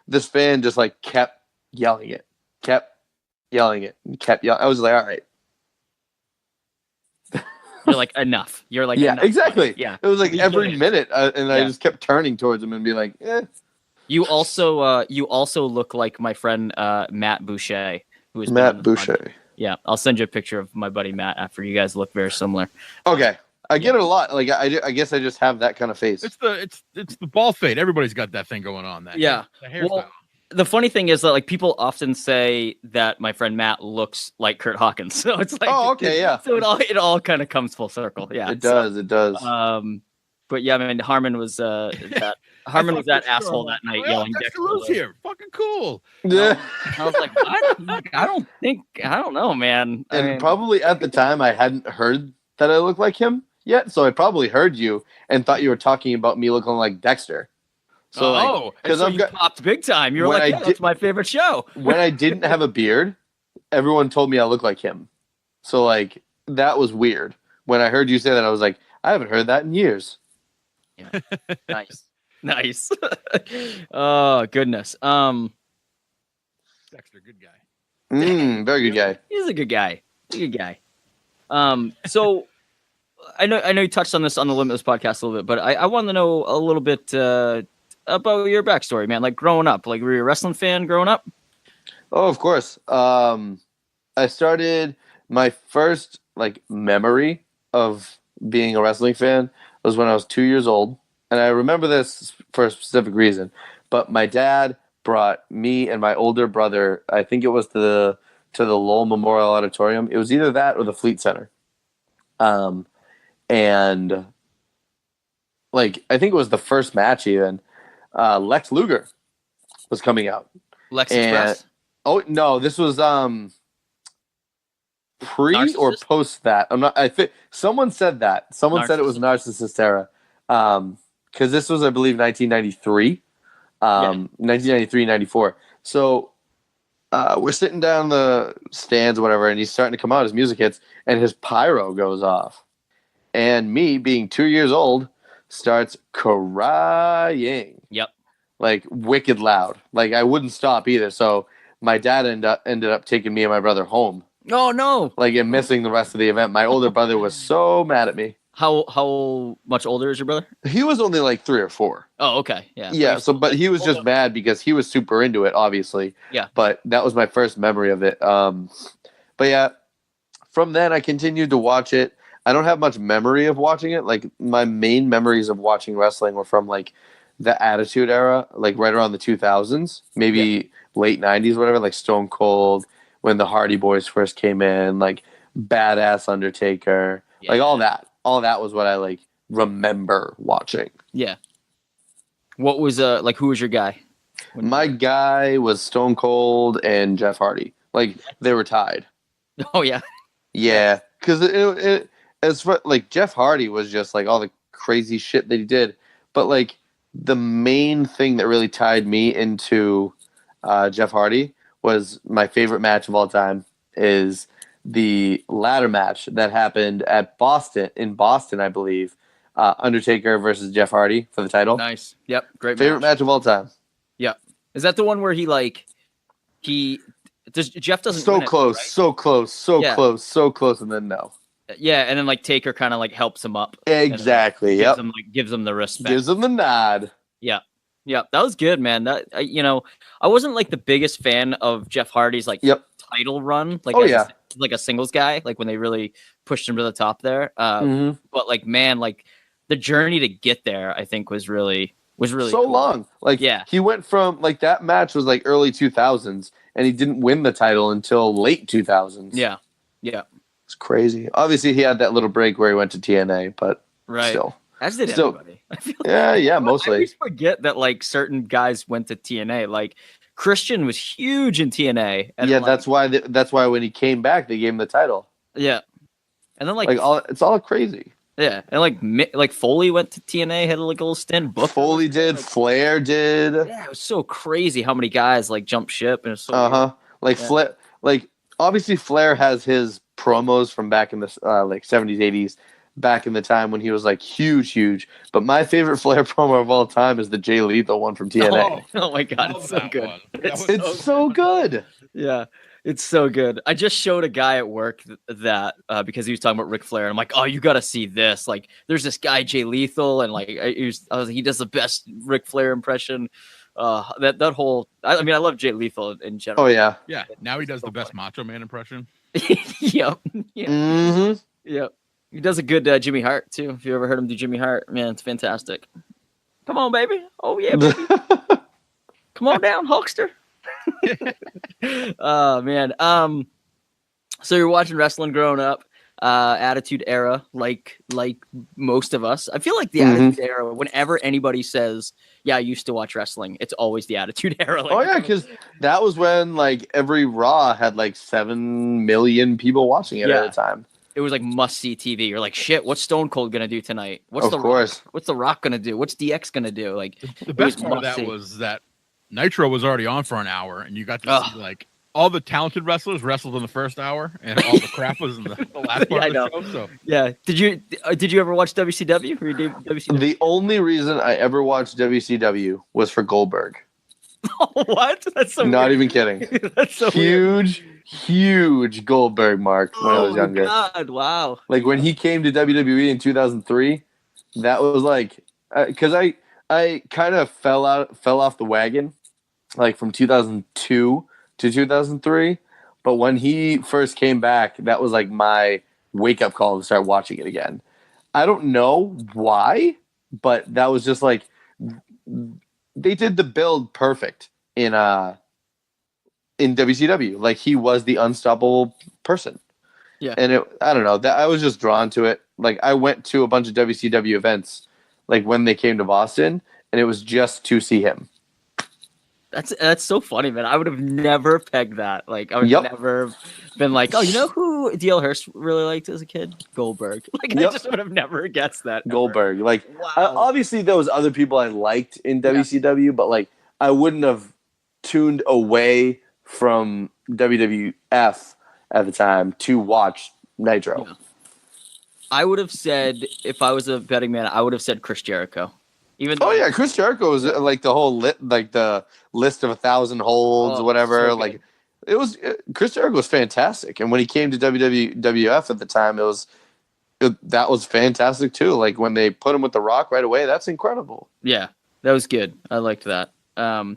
this fan just, like, kept yelling it. I was like, all right. You're like, enough. You're like, yeah, enough. exactly. Yeah. It was like We every get it. minute, and I just kept turning towards him and be like, eh. You also look like my friend Matt Boucher, who is Matt Boucher. Yeah, I'll send you a picture of my buddy Matt after. You guys look very similar. Okay, I get it a lot. Like I guess I just have that kind of face. It's the ball fade. Everybody's got that thing going on. That hairstyle. Well, the funny thing is that like people often say that my friend Matt looks like Kurt Hawkins. So it's like, oh, okay, yeah. So it all kind of comes full circle. Yeah, it does. But yeah, I mean, Harmon was that asshole that night yelling. Dexter Rose here, fucking cool. Yeah, I was like, what? I don't know, man. And probably at the time I hadn't heard that I looked like him yet, so I probably heard you and thought you were talking about me looking like Dexter. So because you popped big time. You were like, that's my favorite show. When I didn't have a beard, everyone told me I looked like him. So like that was weird. When I heard you say that, I was like, I haven't heard that in years. Yeah. Nice. Oh goodness. Dexter, good guy. Very good guy. He's a good guy. So I know you touched on this on the Limitless podcast a little bit, but I want to know a little bit about your backstory, man. Like growing up, like were you a wrestling fan growing up? Oh, of course. I started my first like memory of being a wrestling fan was when I was 2 years old. And I remember this for a specific reason. But my dad brought me and my older brother, I think it was to the Lowell Memorial Auditorium. It was either that or the Fleet Center. And like I think it was the first match even. Lex Luger was coming out. Lex Express? Oh no, this was pre Narcissist? or post that. I'm not. I think someone said that. Someone said it was Narcissist era. Because this was, I believe, 1993, 1993, 94. So we're sitting down the stands, or whatever, and he's starting to come out. His music hits, and his pyro goes off, and me, being 2 years old, starts crying. Yep. Like wicked loud. Like I wouldn't stop either. So my dad ended up taking me and my brother home. Oh no! Like and missing the rest of the event. My older brother was so mad at me. How much older is your brother? He was only like 3 or 4. Oh, okay. Yeah. Yeah. So, but he was just mad because he was super into it, obviously. Yeah. But that was my first memory of it. But yeah, from then I continued to watch it. I don't have much memory of watching it. Like my main memories of watching wrestling were from like the Attitude Era, like right around the 2000s, maybe late 90s, whatever. Like Stone Cold, when the Hardy Boys first came in, like Badass Undertaker, like all that. All that was what I like remember watching. Yeah. What was like? Who was your guy? My guy was Stone Cold and Jeff Hardy. Like they were tied. Oh yeah. Yeah, because it as for like Jeff Hardy was just like all the crazy shit that he did, but like the main thing that really tied me into Jeff Hardy was my favorite match of all time is the ladder match that happened at in Boston, I believe. Undertaker versus Jeff Hardy for the title. Nice. Yep. Great favorite match of all time. Yep. Is that the one where Jeff doesn't so win close, right? so close, and then no. Yeah, and then like Taker kind of like helps him up. Exactly. Gives him, gives him the respect. Gives him the nod. Yeah. Yeah, that was good, man. That I wasn't like the biggest fan of Jeff Hardy's title run, like like a singles guy, like when they really pushed him to the top there. But like, man, like the journey to get there, I think was really so cool. Long. Like, he went from like that match was like early 2000s, and he didn't win the title until late 2000s. Yeah, yeah, it's crazy. Obviously, he had that little break where he went to TNA, but still. As did everybody. I feel mostly. I always forget that like certain guys went to TNA. Like Christian was huge in TNA. And that's why when he came back, they gave him the title. Yeah, and then it's all crazy. Yeah, and like Foley went to TNA, had like a little stint. Foley did, Flair did. Yeah, it was so crazy how many guys like jumped ship, and it's so Flair, like obviously Flair has his promos from back in the like 70s, 80s. Back in the time when he was like huge. But my favorite Flair promo of all time is the Jay Lethal one from TNA. Oh my god, it's so good. It's so good. Yeah. It's so good. I just showed a guy at work that because he was talking about Ric Flair, and I'm like, oh, you got to see this. Like, there's this guy Jay Lethal, and like, I was like, he does the best Ric Flair impression. That whole, I mean, I love Jay Lethal in general. Oh yeah, yeah. Now he does the best Macho Man impression. Yep. Yeah. Mm-hmm. Yep. He does a good Jimmy Hart too. If you ever heard him do Jimmy Hart, man, it's fantastic. Come on, baby. Oh yeah, baby. Come on down, Hulkster. Oh man. So you're watching wrestling growing up, Attitude Era, like most of us. I feel like the Attitude Era, whenever anybody says, yeah, I used to watch wrestling, it's always the Attitude Era. Like, oh yeah, because that was when like every Raw had like 7 million people watching it at a time. It was like must-see TV. You're like, shit, what's Stone Cold gonna do tonight? What's of course. What's The Rock gonna do? What's DX gonna do? Like, the best part of that was that Nitro was already on for an hour, and you got to see like all the talented wrestlers wrestled in the first hour, and all the crap was in the last part of the show. So yeah, did you ever watch WCW? Or you did WCW? The only reason I ever watched WCW was for Goldberg. What? That's so not weird. even kidding. That's so huge Goldberg mark when I was younger. God, wow! Like when he came to WWE in 2003, that was like because I kind of fell off the wagon like from 2002 to 2003, but when he first came back, that was like my wake up call to start watching it again. I don't know why, but that was just like they did the build perfect in WCW. Like he was the unstoppable person. Yeah. And I don't know, that I was just drawn to it. Like I went to a bunch of WCW events like when they came to Boston, and it was just to see him. That's so funny, man. I would have never pegged that. Like I would have never been like, oh, you know who D.L. Hurst really liked as a kid? Goldberg. Like I just would have never guessed that. Goldberg. Ever. Like obviously there was other people I liked in WCW, but like I wouldn't have tuned away from WWF at the time to watch Nitro. Yeah. I would have said, if I was a betting man, I would have said Chris Jericho. Chris Jericho was like the whole the list of 1,000 holds or whatever. So like it was Chris Jericho was fantastic, and when he came to WWF at the time, that was fantastic too. Like when they put him with The Rock right away, that's incredible. Yeah, that was good. I liked that. I loved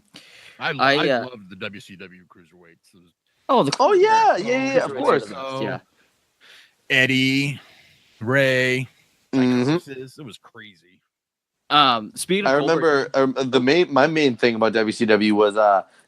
the WCW cruiserweights. Of course. Eddie, Ray, it was crazy. Speaking of I remember my main thing about WCW was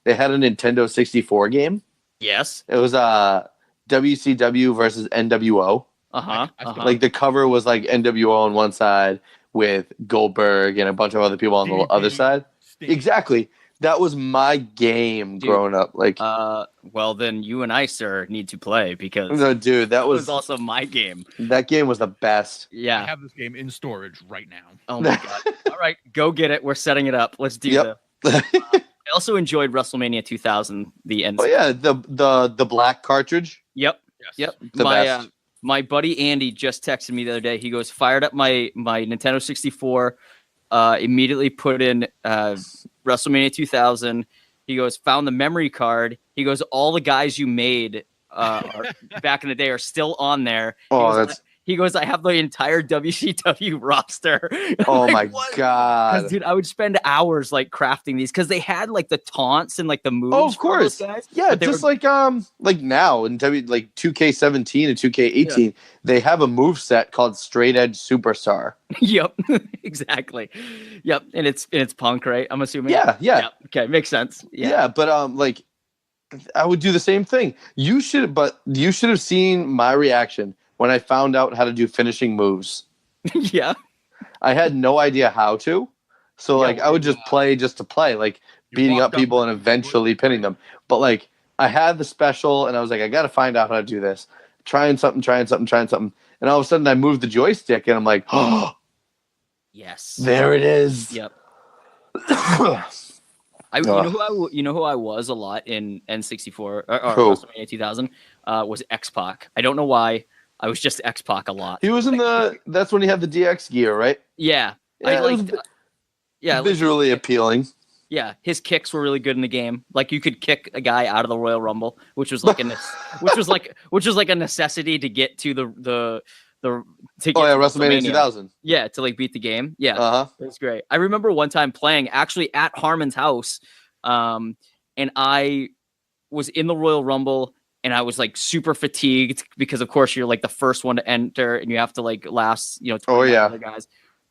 they had a Nintendo 64 game. Yes. It was WCW versus NWO. Like the cover was like NWO on one side with Goldberg and a bunch of other people on the other side. Steve. Exactly. That was my game growing up. Like, well, then you and I, sir, need to play because that was also my game. That game was the best. Yeah, I have this game in storage right now. Oh my god! All right, go get it. We're setting it up. Let's do this. I also enjoyed WrestleMania 2000. The end. Oh yeah, the black cartridge. Yep. Yes. Yep. My buddy Andy just texted me the other day. He goes, fired up my Nintendo 64. Immediately put in WrestleMania 2000. He goes, found the memory card. He goes, all the guys you made back in the day are still on there. He goes, I have the entire WCW roster. Oh my god! Because dude, I would spend hours like crafting these because they had like the taunts and like the moves. Oh, of course, guys, yeah. Just like now in like 2K17 and 2K18, they have a move set called Straight Edge Superstar. Yep, exactly. Yep, and it's Punk, right? I'm assuming. Yeah. Okay, makes sense. Yeah, but like I would do the same thing. You should have seen my reaction when I found out how to do finishing moves. Yeah. I had no idea how to. So like I would just play just to play, like beating up people and eventually pinning them. But like I had the special and I was like, I got to find out how to do this. Trying something. And all of a sudden I moved the joystick and I'm like, oh, yes. There it is. Yep. You know who I was a lot in N64 or WrestleMania 2000 was X-Pac. I don't know why. I was just X-Pac a lot. He was in that's when he had the DX gear, right? Yeah. Visually appealing. Yeah, his kicks were really good in the game. Like you could kick a guy out of the Royal Rumble, which was like a necessity to get to the to get to WrestleMania 2000. Yeah, to like beat the game. Yeah, It was great. I remember one time playing actually at Harmon's house, and I was in the Royal Rumble. And I was like super fatigued because, of course, you're like the first one to enter, and you have to like last, 20 other guys.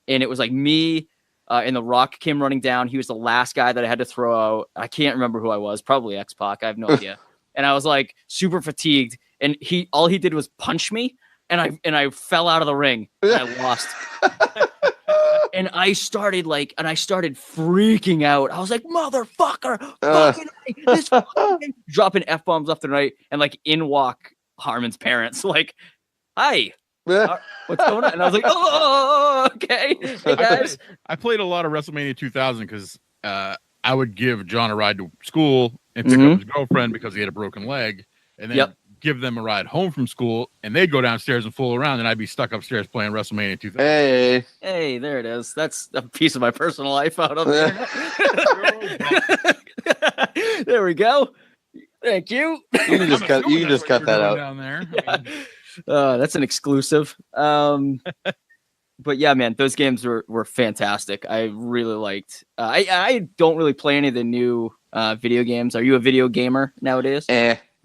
And it was like me, and The Rock came running down. He was the last guy that I had to throw out. I can't remember who I was. Probably X-Pac. I have no idea. And I was like super fatigued, and all he did was punch me, and I fell out of the ring. And I lost. And I started freaking out. I was like, motherfucker, this fucking dropping F-bombs left and right. And like in walk Harmon's parents, like, hi, what's going on? And I was like, oh, okay. Hey guys. I played a lot of WrestleMania 2000 because I would give John a ride to school and pick up his girlfriend because he had a broken leg. And then give them a ride home from school, and they'd go downstairs and fool around, and I'd be stuck upstairs playing WrestleMania 2000. Hey, there it is. That's a piece of my personal life out of there. There we go. Thank you. You can just cut that out. Down there. Yeah. That's an exclusive. But yeah, man, those games were fantastic. I really liked. I don't really play any of the new video games. Are you a video gamer nowadays?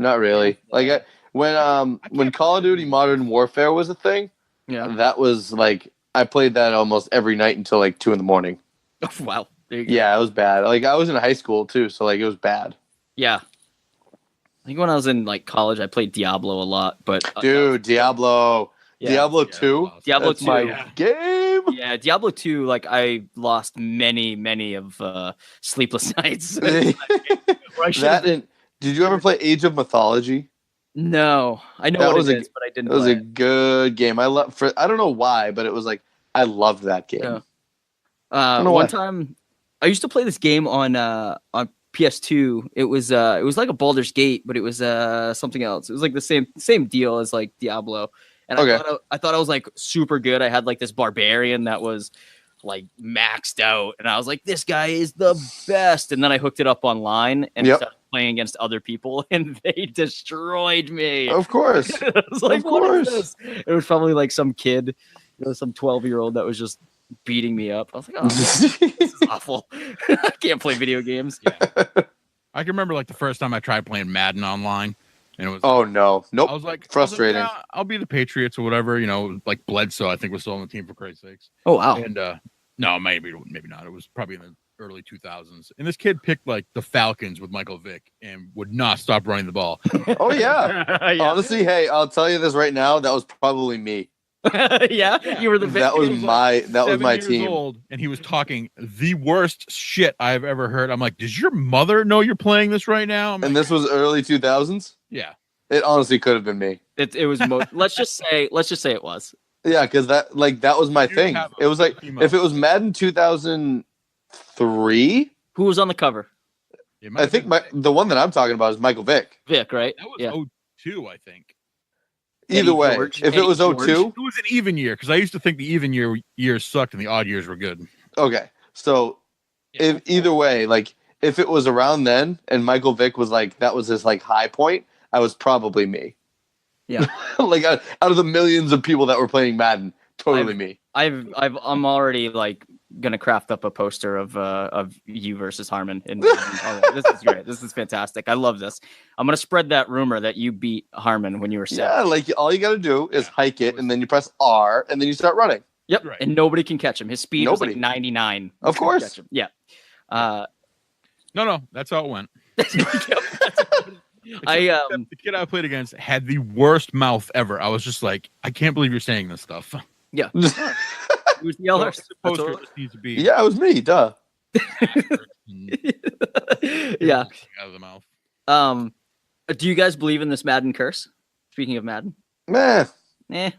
Not really. Like when Call of Duty Modern Warfare was a thing, that was like I played that almost every night until like 2 a.m. Oh, wow. There you go. Yeah, it was bad. Like I was in high school too, so like it was bad. Yeah. I think when I was in like college, I played Diablo a lot, but dude, Diablo. Yeah. Diablo 2. Diablo That's 2. My game. Yeah, Diablo 2, like I lost many of sleepless nights. Did you ever play Age of Mythology? No, I know what it is, but I didn't. It was a good game. I don't know why, but it was like I loved that game. Yeah. One time, I used to play this game on PS2. It was like a Baldur's Gate, but it was something else. It was like the same deal as like Diablo. And I thought I was like super good. I had like this barbarian that was like maxed out, and I was like, this guy is the best. And then I hooked it up online and started playing against other people, and they destroyed me. Of course. I was like, what is this? It was probably like some kid, some 12-year-old that was just beating me up. I was like, oh, this is awful. I can't play video games. Yeah. I can remember like the first time I tried playing Madden online. And it was nope. I was like, frustrating. I'll be the Patriots or whatever, like Bledsoe, I think was still on the team for Christ's sakes. Oh wow. And no, maybe not. It was probably in the early 2000s. And this kid picked like the Falcons with Michael Vick and would not stop running the ball. Oh yeah. Yeah. Honestly, hey, I'll tell you this right now, that was probably me. Yeah, you were the Vick. That was my team. Old, and he was talking the worst shit I've ever heard. I'm like, does your mother know you're playing this right now? And this was early 2000s? Yeah. It honestly could have been me. It was let's just say it was. Yeah, because that was my thing. It was like if it was Madden 2003. Who was on the cover? I think the one that I'm talking about is Michael Vick. Vick, right? That was 02, I think. Either way, if it was 02, it was an even year because I used to think the even years sucked and the odd years were good. Okay, so either way, like if it was around then and Michael Vick was like that was his like high point, I was probably me. Yeah, like out of the millions of people that were playing Madden, totally me. I'm already like gonna craft up a poster of you versus Harmon. And this is great. This is fantastic. I love this. I'm gonna spread that rumor that you beat Harmon when you were 7. Yeah, like all you gotta do is hike it, and then you press R, and then you start running. Yep, right. And nobody can catch him. His speed was like 99. Of course. Yeah. No, that's how it went. The kid I played against had the worst mouth ever. I was just like, I can't believe you're saying this stuff. Yeah. Who's the other? Poster just needs to be. Yeah, it was me. Duh. Yeah. Out of the mouth. Do you guys believe in this Madden curse? Speaking of Madden. Meh. No.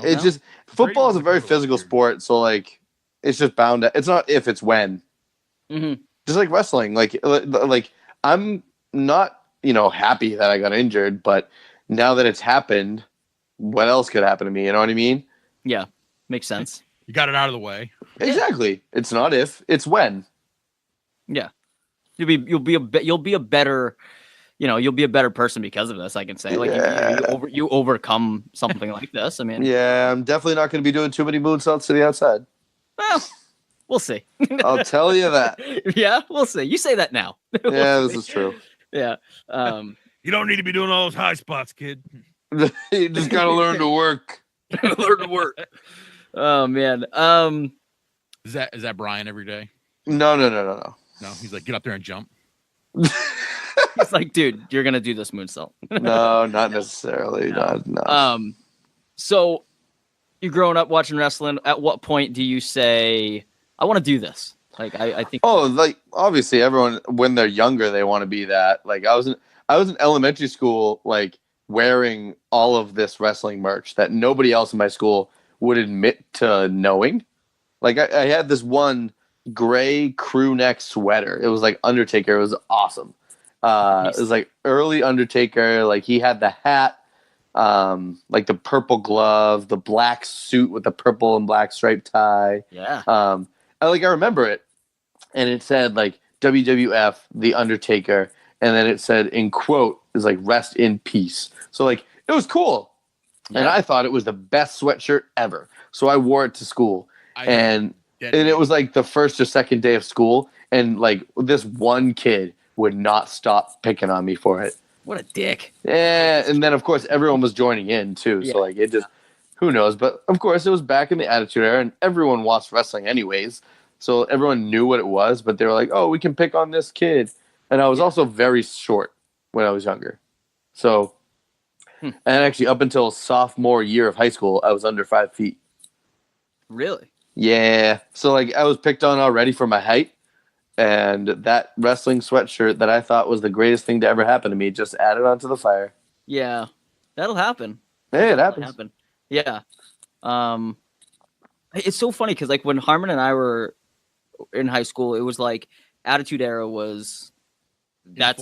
It's just football is a very physical sport, so like it's just bound to. It's not if, it's when. Mm-hmm. Just like wrestling, like I'm not happy that I got injured, but now that it's happened, what else could happen to me? You know what I mean? Yeah, makes sense. You got it out of the way. Exactly. It's not if, it's when. Yeah. you'll be a better, you'll be a better person because of this. I can say, like, you overcome something like this. I mean, yeah, I'm definitely not going to be doing too many moonsaults to the outside. Well, we'll see. I'll tell you that. Yeah, we'll see. You say that now. This is true. Yeah. You don't need to be doing all those high spots, kid. You just got to learn to work. Learn to work. Oh man. Is that Brian every day? No. No, he's like, get up there and jump. He's like, dude, you're gonna do this moonsault. No, not necessarily. No. So you're growing up watching wrestling. At what point do you say, I want to do this? Like, I think. Oh, like obviously, everyone when they're younger, they want to be that. Like I was in elementary school, like wearing all of this wrestling merch that nobody else in my school would admit to knowing. Like I had this one gray crew neck sweater. It was like Undertaker. It was awesome. Nice. It was like early Undertaker. Like he had the hat, like the purple glove, the black suit with the purple and black striped tie. Yeah. I remember it, and it said like WWF, The Undertaker, and then it said in quote is like rest in peace. So like it was cool, and I thought it was the best sweatshirt ever. So I wore it to school, and it was like the first or second day of school, and like this one kid would not stop picking on me for it. What a dick. Yeah, and then of course everyone was joining in too. So like it just, who knows? But of course it was back in the Attitude Era, and everyone watched wrestling anyways. So everyone knew what it was, but they were like, "Oh, we can pick on this kid." And I was also very short when I was younger. So, and actually up until sophomore year of high school, I was under 5 feet. Really? Yeah. So like I was picked on already for my height, and that wrestling sweatshirt that I thought was the greatest thing to ever happen to me just added onto the fire. Yeah, that'll happen. Hey, it happens. Yeah. It's so funny because like when Harmon and I were in high school, it was like Attitude Era was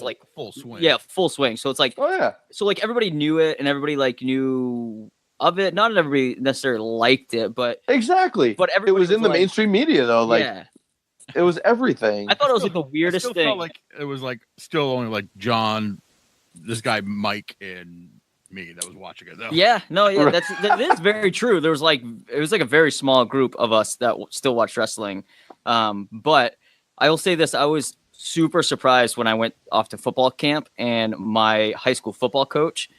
like full swing. Yeah, full swing. So it's like, oh yeah. So like everybody knew it, and everybody like knew of it. Not everybody necessarily liked it, but exactly. But it was in the mainstream media though. Like it was everything. I thought it was like the weirdest thing. Felt like it was like still only like John, this guy Mike, and me that was watching it though. Yeah, no, yeah, that is very true. There was like it was like a very small group of us that still watched wrestling. But I will say this: I was super surprised when I went off to football camp, and my high school football coach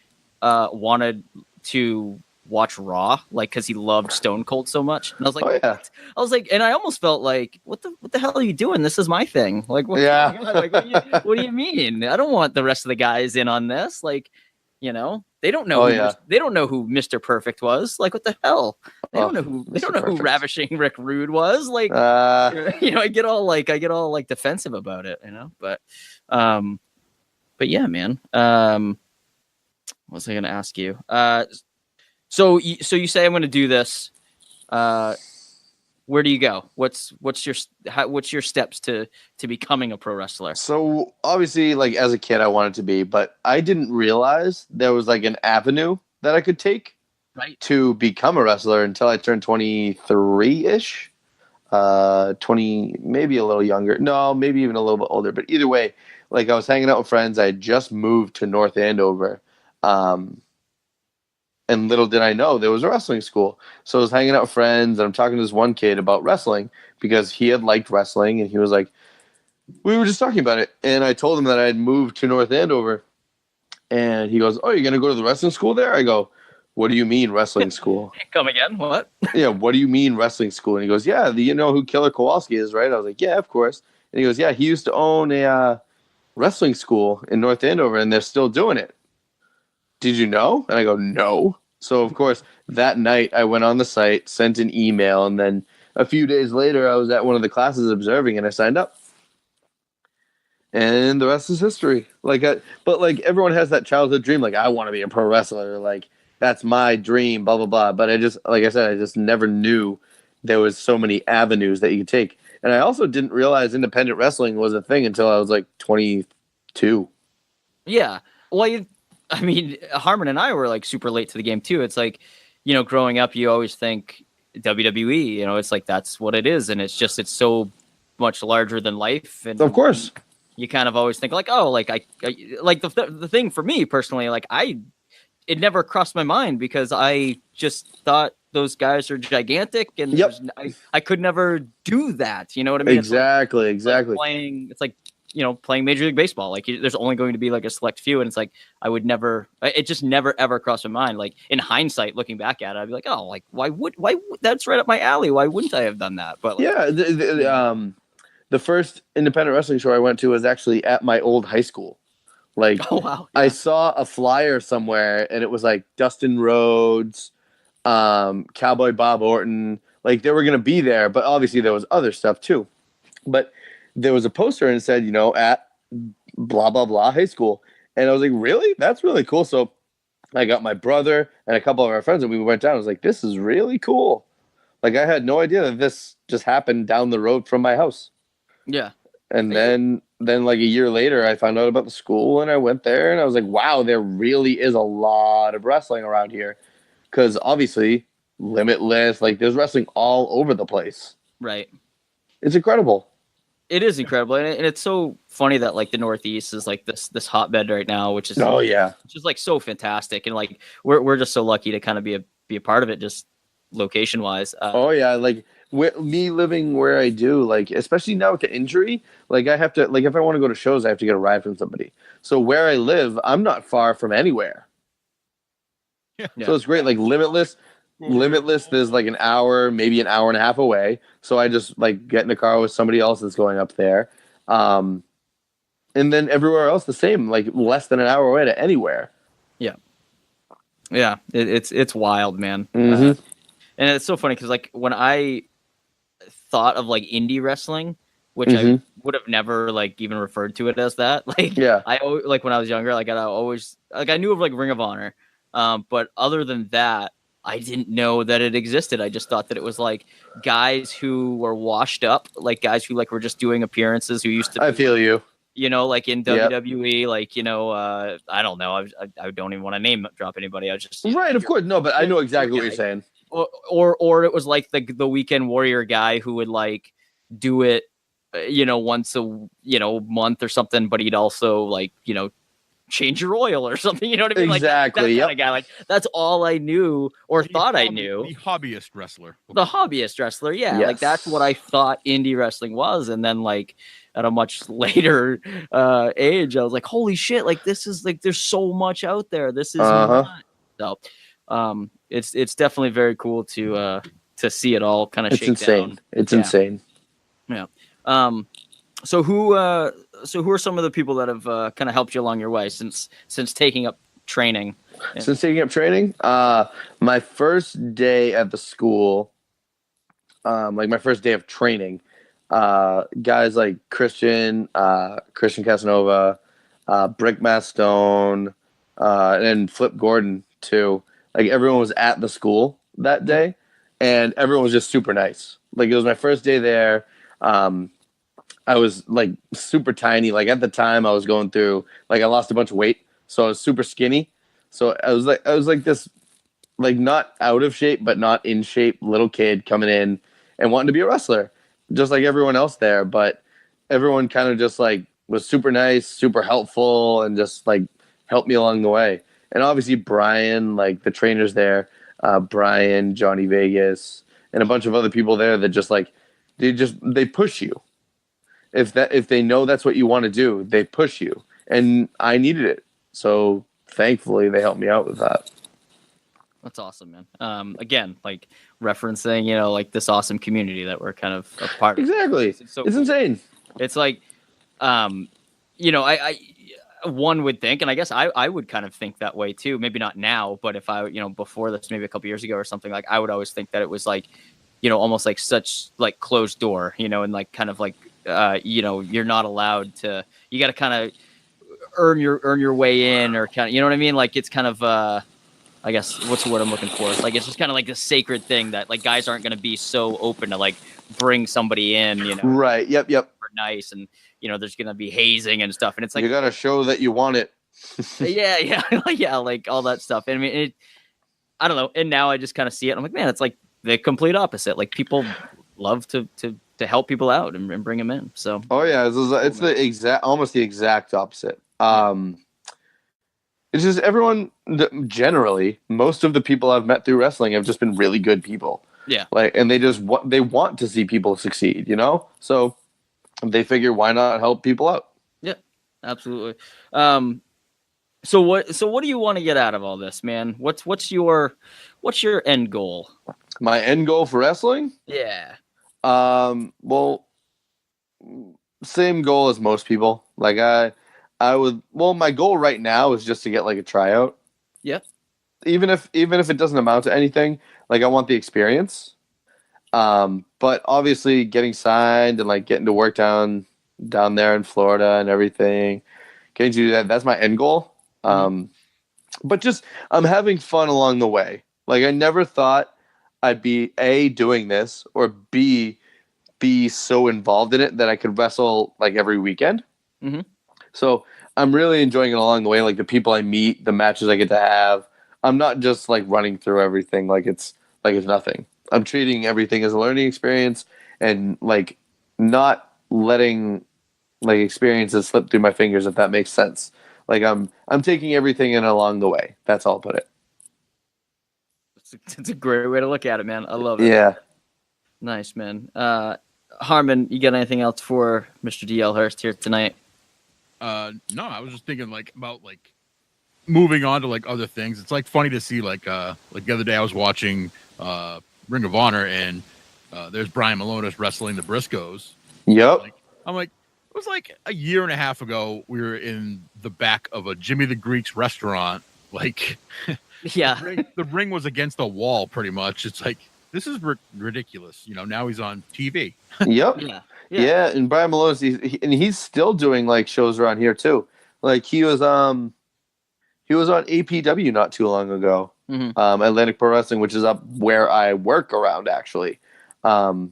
wanted to watch Raw, like because he loved Stone Cold so much. And I was like, what? I was like, and I almost felt like, what the hell are you doing? This is my thing. Like, what, like, what do you mean? I don't want the rest of the guys in on this. Like, they don't know. They don't know who Mr. Perfect was. Like, what the hell? They don't know who. They don't know who Ravishing Rick Rude was. Like, I get all like defensive about it. But yeah, man. What was I going to ask you? So you say I'm going to do this. Where do you go? What's your steps to becoming a pro wrestler? So obviously, like as a kid, I wanted to be, but I didn't realize there was like an avenue that I could take to become a wrestler until I turned 23-ish, 20, maybe a little younger. No, maybe even a little bit older. But either way, like I was hanging out with friends. I had just moved to North Andover. And little did I know there was a wrestling school. So I was hanging out with friends, and I'm talking to this one kid about wrestling because he had liked wrestling, and he was like, we were just talking about it. And I told him that I had moved to North Andover. And he goes, oh, you're going to go to the wrestling school there? I go, what do you mean wrestling school? Come again? What? Yeah, what do you mean wrestling school? And he goes, yeah, you know who Killer Kowalski is, right? I was like, yeah, of course. And he goes, yeah, he used to own a wrestling school in North Andover, and they're still doing it. Did you know? And I go, no. So, of course, that night I went on the site, sent an email, and then a few days later I was at one of the classes observing, and I signed up. And the rest is history. But everyone has that childhood dream, like, I want to be a pro wrestler, like, that's my dream, blah, blah, blah. But I just never knew there was so many avenues that you could take. And I also didn't realize independent wrestling was a thing until I was, like, 22. Yeah. Well, Harmon and I were like super late to the game too. It's like, growing up, you always think WWE, it's like, that's what it is. And it's so much larger than life. And of course. you kind of always think like, oh, like I like the thing for me personally, like it never crossed my mind because I just thought those guys are gigantic and I could never do that. You know what I mean? Exactly. It's like playing Major League Baseball. Like there's only going to be like a select few, and it's like it just never ever crossed my mind. Like in hindsight, looking back at it, I'd be like, oh, like why would that's right up my alley. Why wouldn't I have done that? But like, the first independent wrestling show I went to was actually at my old high school. Like, oh wow, I saw a flyer somewhere, and it was like Dustin Rhodes, Cowboy Bob Orton. Like they were gonna be there, but obviously there was other stuff too. But there was a poster and it said, at blah, blah, blah high school. And I was like, really? That's really cool. So I got my brother and a couple of our friends and we went down. I was like, this is really cool. Like I had no idea that this just happened down the road from my house. Yeah. And then like a year later, I found out about the school and I went there and I was like, wow, there really is a lot of wrestling around here. Because obviously, Limitless, like there's wrestling all over the place. Right. It's incredible. It is incredible, and it's so funny that like the Northeast is like this hotbed right now, which is just like so fantastic, and like we're just so lucky to kind of be a part of it, just location wise. Like me living where I do, like especially now with the injury, like I have to like if I want to go to shows, I have to get a ride from somebody. So where I live, I'm not far from anywhere. Yeah. So it's great. Like Limitless, there's like an hour, maybe an hour and a half away. So I just like get in a car with somebody else that's going up there. And then everywhere else the same, like less than an hour away to anywhere. Yeah. Yeah. It's wild, man. Mm-hmm. And it's so funny because like when I thought of like indie wrestling, which I would have never like even referred to it as that. Like, I always, like when I was younger, like I always like I knew of like Ring of Honor. But other than that, I didn't know that it existed. I just thought that it was like guys who were washed up, like guys who like were just doing appearances who used to. I feel you. Like in WWE, like I don't know. I don't even want to name drop anybody. I was just right, of course, no, but I know exactly what you're saying. Or it was like the Weekend Warrior guy who would like do it, once a month or something, but he'd also like change your oil or something, you know what I mean? Exactly. Like that kind of guy. Like that's all I knew or thought I knew. The hobbyist wrestler. Yeah. Yes. Like that's what I thought indie wrestling was. And then like at a much later age, I was like, holy shit, like this is like there's so much out there. This is not. So it's definitely very cool to see it all kind of shake down. It's insane. Yeah. So who are some of the people that have kind of helped you along your way since taking up training? Since taking up training, my first day at the school, like my first day of training, guys like Christian Casanova, Brick Mastone, and Flip Gordon too. Like everyone was at the school that day, and everyone was just super nice. Like it was my first day there. I was like super tiny. Like at the time I was going through, like I lost a bunch of weight. So I was super skinny. So I was like this, like not out of shape, but not in shape little kid coming in and wanting to be a wrestler just like everyone else there. But everyone kind of just like was super nice, super helpful, and just like helped me along the way. And obviously Brian, like the trainers there, Brian, Johnny Vegas, and a bunch of other people there that just like, they push you. If they know that's what you want to do, they push you. And I needed it. So thankfully they helped me out with that. That's awesome, man. Again, like referencing, like this awesome community that we're kind of a part of. Exactly. It's insane. It's like, I one would think, and I guess I would kind of think that way too. Maybe not now, but if I, before this, maybe a couple years ago or something, like I would always think that it was like, almost like such like closed door, and like kind of like, you're not allowed to, you got to kind of earn your way in, or kind of, you know what I mean? Like it's kind of, I guess what's the word I'm looking for? It's like, it's just kind of like this sacred thing that like guys aren't going to be so open to like bring somebody in, Right. Yep. For nice. And, there's going to be hazing and stuff. And it's like, you got to show that you want it. yeah. Yeah. Like all that stuff. And I mean, I don't know. And now I just kind of see it. I'm like, man, it's like the complete opposite. Like people love to help people out and bring them in. So oh yeah, it's almost the exact opposite. It's just everyone generally, most of the people I've met through wrestling have just been really good people. Yeah. Like, and they want to see people succeed, you know? So they figure, why not help people out? Yeah, absolutely. So what do you want to get out of all this, man? What's your end goal? My end goal for wrestling? Yeah. Well, same goal as most people. Like my goal right now is just to get like a tryout. Yeah. Even if it doesn't amount to anything, like I want the experience. But obviously getting signed and like getting to work down there in Florida and everything, getting to do that's my end goal. But just I'm having fun along the way. Like I never thought I'd be A, doing this, or B, be so involved in it that I could wrestle like every weekend. Mm-hmm. So I'm really enjoying it along the way. Like the people I meet, the matches I get to have. I'm not just like running through everything like it's nothing. I'm treating everything as a learning experience and like not letting like experiences slip through my fingers, if that makes sense. Like I'm taking everything in along the way. That's all I'll put it. It's a great way to look at it, man. I love it. Yeah. Nice, man. Harmon, you got anything else for Mr. DL Hurst here tonight? No, I was just thinking like about like moving on to like other things. It's like funny to see like the other day I was watching Ring of Honor and there's Brian Malonis wrestling the Briscoes. Yep. I'm like, it was like a year and a half ago. We were in the back of a Jimmy the Greek's restaurant. Like, yeah, Mm-hmm. the ring was against the wall pretty much. It's like, this is ridiculous. You know, now he's on TV. Yep. Yeah. And Brian Malonis, he's still doing like shows around here too. Like he was on APW not too long ago. Mm-hmm. Atlantic Pro Wrestling, which is up where I work around actually. And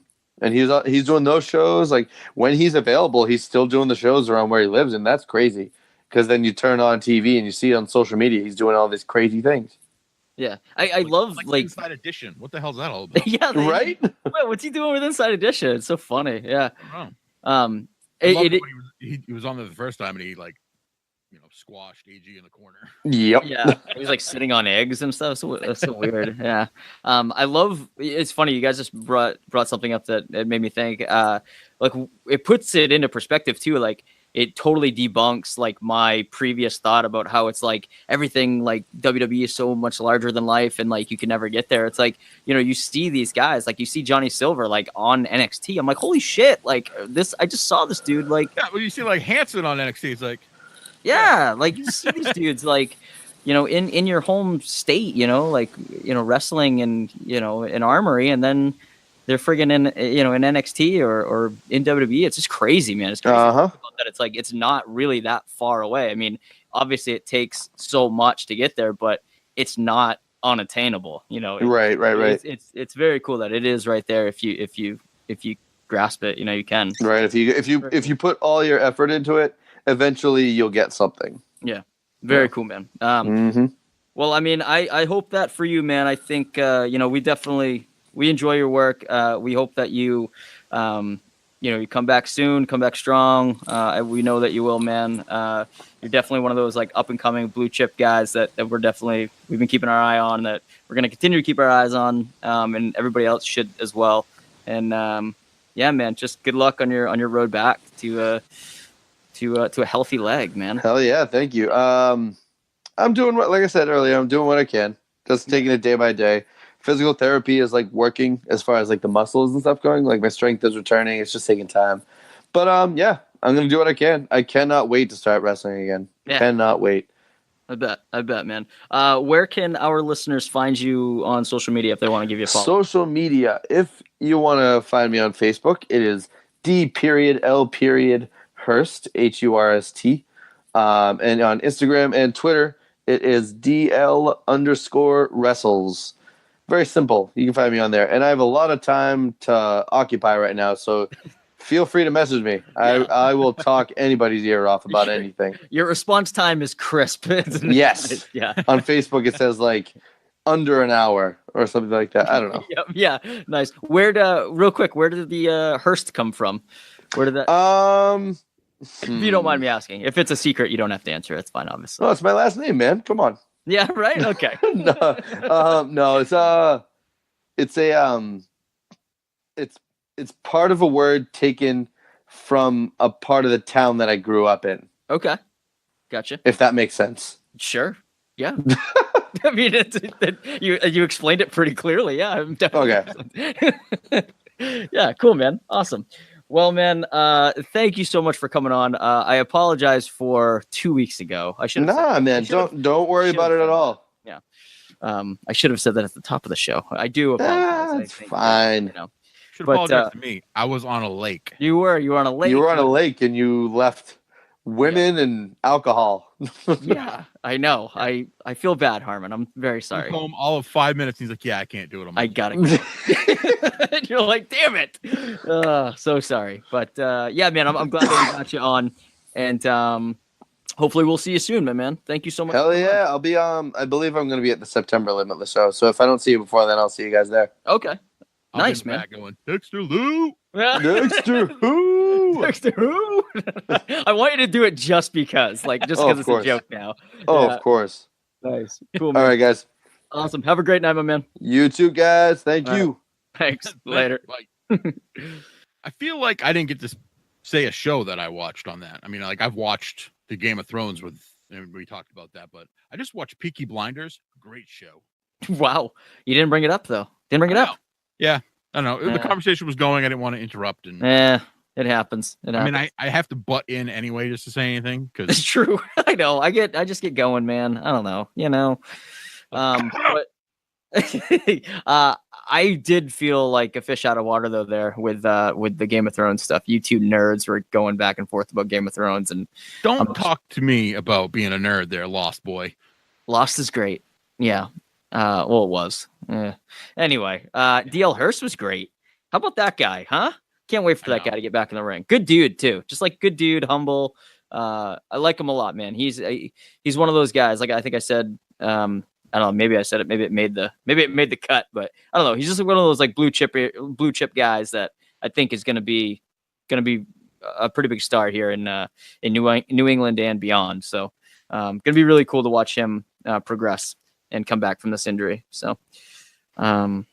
he's doing those shows. Like when he's available, he's still doing the shows around where he lives, and that's crazy. Because then you turn on TV and you see it on social media, he's doing all these crazy things. Yeah, I love like Inside Edition. What the hell's that all about? yeah, Right? Wait, what's he doing with Inside Edition? It's so funny. Yeah. I he was on there the first time and he like, you know, squashed AG in the corner. Yep. Yeah, he was like sitting on eggs and stuff. So that's so weird. Yeah. I love. It's funny. You guys just brought something up that it made me think. Like it puts it into perspective too. Like it totally debunks like my previous thought about how it's like everything like WWE is so much larger than life and like you can never get there. It's like, you know, you see these guys, like you see Johnny Silver like on NXT. I'm like, holy shit, like this, I just saw this dude like yeah, well, you see like Hanson on NXT, it's like yeah, like you see these dudes like, you know, in your home state, you know, like, you know, wrestling and, you know, in Armory, and then they're friggin' in, you know, in NXT or in WWE. It's just crazy, man. It's crazy that it's like it's not really that far away. I mean, obviously it takes so much to get there, but it's not unattainable. You know, Right. It's very cool that it is right there. If you grasp it, you know, you can. Right. If you put all your effort into it, eventually you'll get something. Yeah. Very cool, man. Well, I mean, I hope that for you, man. I think you know, we enjoy your work. We hope that you you know, you come back soon, come back strong. We know that you will, man. You're definitely one of those like up and coming blue chip guys that we've been keeping our eye on, that we're going to continue to keep our eyes on, and everybody else should as well. And yeah, man, just good luck on your road back to a healthy leg, man. Hell yeah, thank you. I'm doing like I said earlier, I'm doing what I can, just taking it day by day. Physical therapy is like working as far as like the muscles and stuff going. Like my strength is returning. It's just taking time. But yeah, I'm gonna do what I can. I cannot wait to start wrestling again. Yeah. Cannot wait. I bet, man. Where can our listeners find you on social media if they want to give you a follow? Social media. If you want to find me on Facebook, it is D.L. Hurst, Hurst. And on Instagram and Twitter, it is DL_wrestles. Very simple. You can find me on there. And I have a lot of time to occupy right now, so feel free to message me. I will talk anybody's ear off about anything. Your response time is crisp. Yes. Yeah. On Facebook, it says like under an hour or something like that. I don't know. Yeah, nice. Real quick, where did the Hurst come from? Where did that? If you don't mind me asking, if it's a secret, you don't have to answer. It's fine, obviously. No, it's my last name, man. Come on. Yeah, right. Okay. No, it's part of a word taken from a part of the town that I grew up in. Okay, gotcha. If that makes sense. Sure. Yeah. I mean, you explained it pretty clearly. Yeah, I'm definitely. Okay. Yeah, cool, man. Awesome. Well, man, thank you so much for coming on. I apologize for 2 weeks ago. I should. Man, don't worry about it at all. Yeah. I should have said that at the top of the show. I do apologize. That's fine. Should apologize to me. I was on a lake. You were on a lake. You were on a lake and you left women and alcohol. Yeah, I know. I feel bad, Harmon. I'm very sorry. Home all of 5 minutes. He's like, "Yeah, I can't do it. I gotta go." You're like, "Damn it!" So sorry, but yeah, man, I'm glad that we got you on, and hopefully we'll see you soon, my man. Thank you so much. Hell yeah, I'll be I believe I'm gonna be at the September Limitless show. So if I don't see you before then, I'll see you guys there. Okay. Nice, man. Going, Dexter Lou. Dexter who? Dexter who? I want you to do it just because it's a joke now. Oh, yeah. Of course. Nice. Cool, man. All right, guys. Awesome. Have a great night, my man. You too, guys. Thank you. Thanks. Later. I feel like I didn't get to say a show that I watched on that. I mean, I've watched the Game of Thrones and we talked about that, but I just watched Peaky Blinders. Great show. Wow. You didn't bring it up, though. Didn't bring it up. Yeah. I don't know. The conversation was going. I didn't want to interrupt. And it happens. I mean, I have to butt in anyway just to say anything. It's true. I know. I just get going, man. I don't know. But I did feel like a fish out of water though there with the Game of Thrones stuff. You two nerds were going back and forth about Game of Thrones, and don't talk to me about being a nerd there, Lost boy. Lost is great. Yeah. Well, it was. Anyway, DL Hurst was great. How about that guy, huh? Can't wait for that guy to get back in the ring. Good dude too. Just like good dude, humble. I like him a lot, man. He's one of those guys. Like I think I said, I don't know. Maybe I said it. Maybe it made the cut. But I don't know. He's just one of those like blue chip guys that I think is gonna be a pretty big star here in New England and beyond. So gonna be really cool to watch him progress and come back from this injury. So, he's coming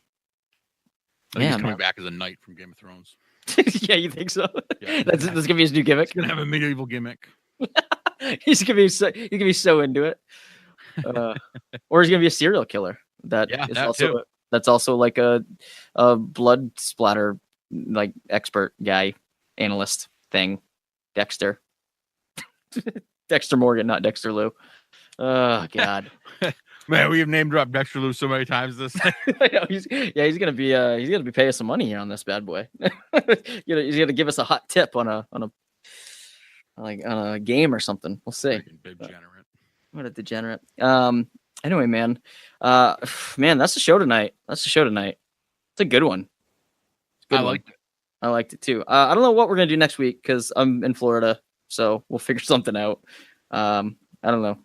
back as a knight from Game of Thrones. Yeah, you think so? Yeah, that's gonna be his new gimmick. He's gonna have a medieval gimmick. he's gonna be so into it. Or he's gonna be a serial killer. That's also like a blood splatter like expert guy, analyst thing. Dexter Morgan, not Dexter Lou. Oh God. Man, we have name dropped Dexter Lou so many times this. I know, he's gonna be paying some money here on this bad boy. He's gonna give us a hot tip on a game or something. We'll see. What a degenerate. Anyway, man. That's the show tonight. It's a good one. I liked it. I liked it too. I don't know what we're gonna do next week because I'm in Florida, so we'll figure something out. I don't know.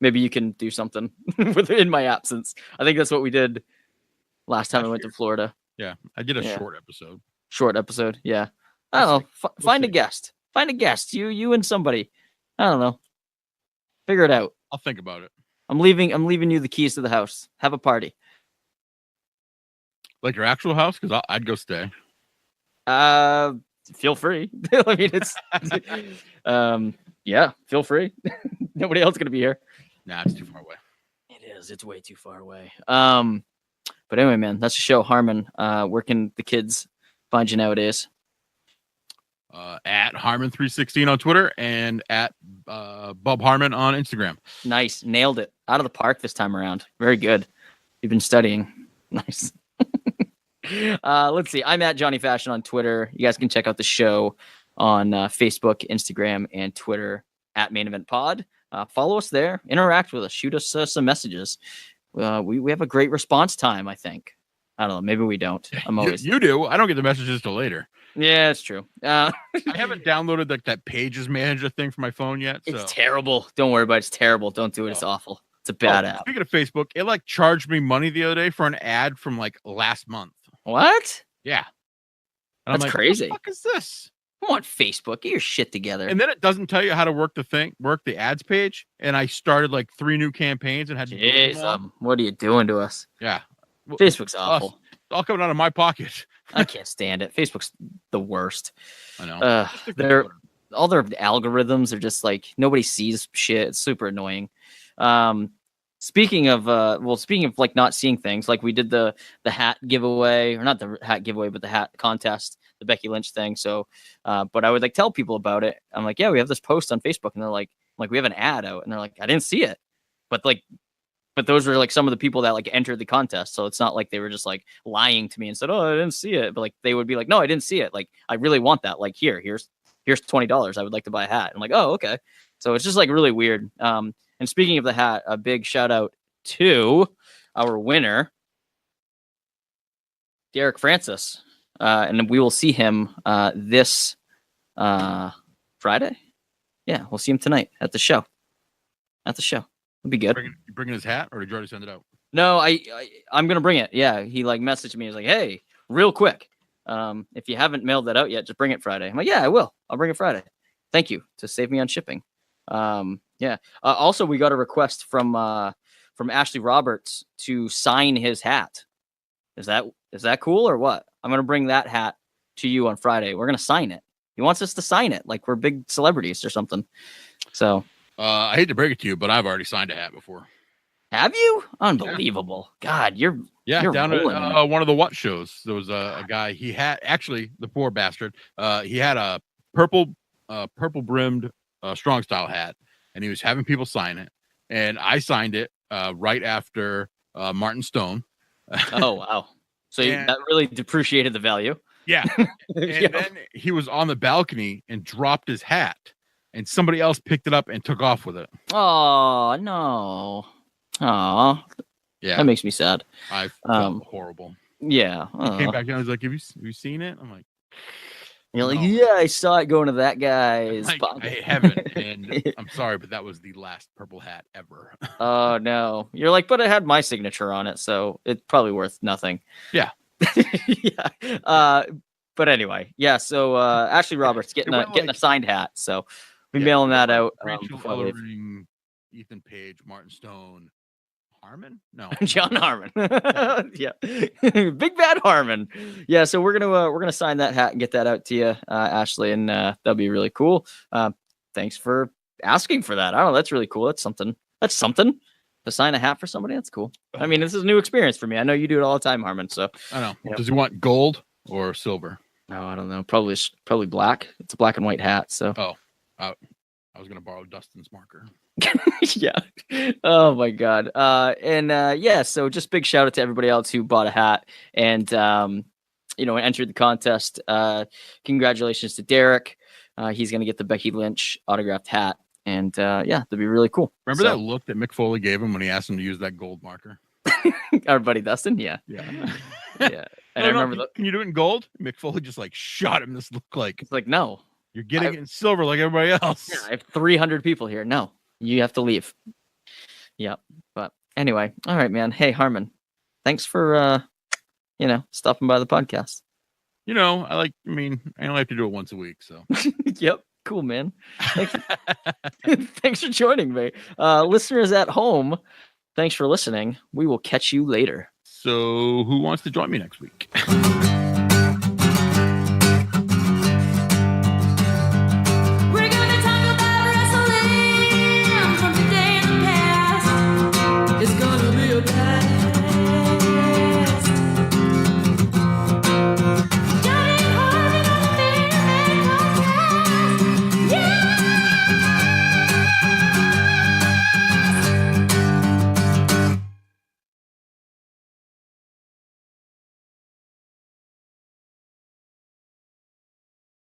Maybe you can do something in my absence. I think that's what we did last time I went to Florida. Yeah, I did a short episode. Short episode, yeah. I don't know. Find a guest. Find a guest. You and somebody. I don't know. Figure it out. I'll think about it. I'm leaving you the keys to the house. Have a party. Like your actual house? Because I'd go stay. Feel free. I mean, it's yeah. Feel free. Nobody else gonna be here. Nah, it's too far away. It is. It's way too far away. But anyway, man, that's the show. Harmon, where can the kids find you nowadays? At Harmon316 on Twitter and at Bub Harmon on Instagram. Nice. Nailed it. Out of the park this time around. Very good. You've been studying. Nice. Let's see. I'm at Johnny Fashion on Twitter. You guys can check out the show on Facebook, Instagram, and Twitter at Main Event Pod. Follow us there. Interact with us. Shoot us some messages. We have a great response time, I think. I don't know. Maybe we don't. I'm always. You do. I don't get the messages till later. Yeah, it's true. I haven't downloaded that Pages Manager thing for my phone yet. So. It's terrible. Don't worry about it. It's terrible. Don't do it. It's awful. It's a bad app. Speaking of Facebook, it like charged me money the other day for an ad from like last month. What? Yeah. And That's crazy. What the fuck is this? Come on, Facebook, get your shit together. And then it doesn't tell you how to work the ads page. And I started like 3 new campaigns and had to Jeez, what are you doing to us? Yeah. Facebook's awful. It's all coming out of my pocket. I can't stand it. Facebook's the worst. I know. All their algorithms are just like nobody sees shit. It's super annoying. Speaking of like not seeing things, like we did the hat giveaway, or not the hat giveaway, but the hat contest, the Becky Lynch thing. So, but I would like tell people about it. I'm like, yeah, we have this post on Facebook, and they're like, we have an ad out, and they're like, I didn't see it, but those were like some of the people that like entered the contest. So it's not like they were just like lying to me and said, oh, I didn't see it. But like they would be like, no, I didn't see it. Like I really want that. Like here's $20. I would like to buy a hat. I'm like, oh, okay. So it's just like really weird. And speaking of the hat, a big shout out to our winner, Derek Francis. And we will see him this Friday. Yeah, we'll see him tonight at the show. It'll be good. You bringing his hat, or did you already send it out? No, I'm gonna bring it. Yeah, he like messaged me. He's like, hey, real quick, if you haven't mailed that out yet, just bring it Friday. I'm like, yeah, I will. I'll bring it Friday. Thank you to save me on shipping. Yeah. Also, we got a request from Ashley Roberts to sign his hat. Is that cool or what? I'm gonna bring that hat to you on Friday. We're gonna sign it. He wants us to sign it like we're big celebrities or something. So. I hate to break it to you, but I've already signed a hat before. Have you? Unbelievable. Yeah. God, you're down at one of the What shows. There was a guy. He had actually the poor bastard. He had a purple brimmed strong style hat, and he was having people sign it. And I signed it right after Martin Stone. Oh wow! So that really depreciated the value. Yeah. And then he was on the balcony and dropped his hat. And somebody else picked it up and took off with it. Oh, no. Oh, yeah. That makes me sad. I felt horrible. Yeah. He came back down and was like, have you seen it? I'm like, you're like, yeah, I saw it going to that guy's pocket. I haven't. And I'm sorry, but that was the last purple hat ever. Oh, no. You're like, but it had my signature on it, so it's probably worth nothing. Yeah. Yeah. But anyway, yeah. So Ashley Roberts getting a signed hat. So we're mailing that out. Rachel Ellering, Ethan Page, Martin Stone, Harmon? No, John Harmon. Yeah, Big Bad Harmon. Yeah. So we're gonna sign that hat and get that out to you, Ashley, and that'll be really cool. Thanks for asking for that. I don't know. That's really cool. That's something. To sign a hat for somebody. That's cool. I mean, this is a new experience for me. I know you do it all the time, Harmon. So I know. Does he want gold or silver? No, I don't know. Probably black. It's a black and white hat. So. Oh, I was gonna borrow Dustin's marker. Yeah. Oh my God. So just big shout out to everybody else who bought a hat and entered the contest. Congratulations to Derek. He's gonna get the Becky Lynch autographed hat. And that'd be really cool. Remember that look that Mick Foley gave him when he asked him to use that gold marker? Our buddy Dustin? Yeah. Yeah. And I remember can you do it in gold? Mick Foley just like shot him this look like. It's like, no. You're getting it in silver like everybody else. Yeah, I have 300 people here. No, you have to leave. Yeah. But anyway, all right, man. Hey, Harmon, thanks for, stopping by the podcast. I only have to do it once a week. So. Yep. Cool, man. Thanks for joining me. Listeners at home, thanks for listening. We will catch you later. So who wants to join me next week?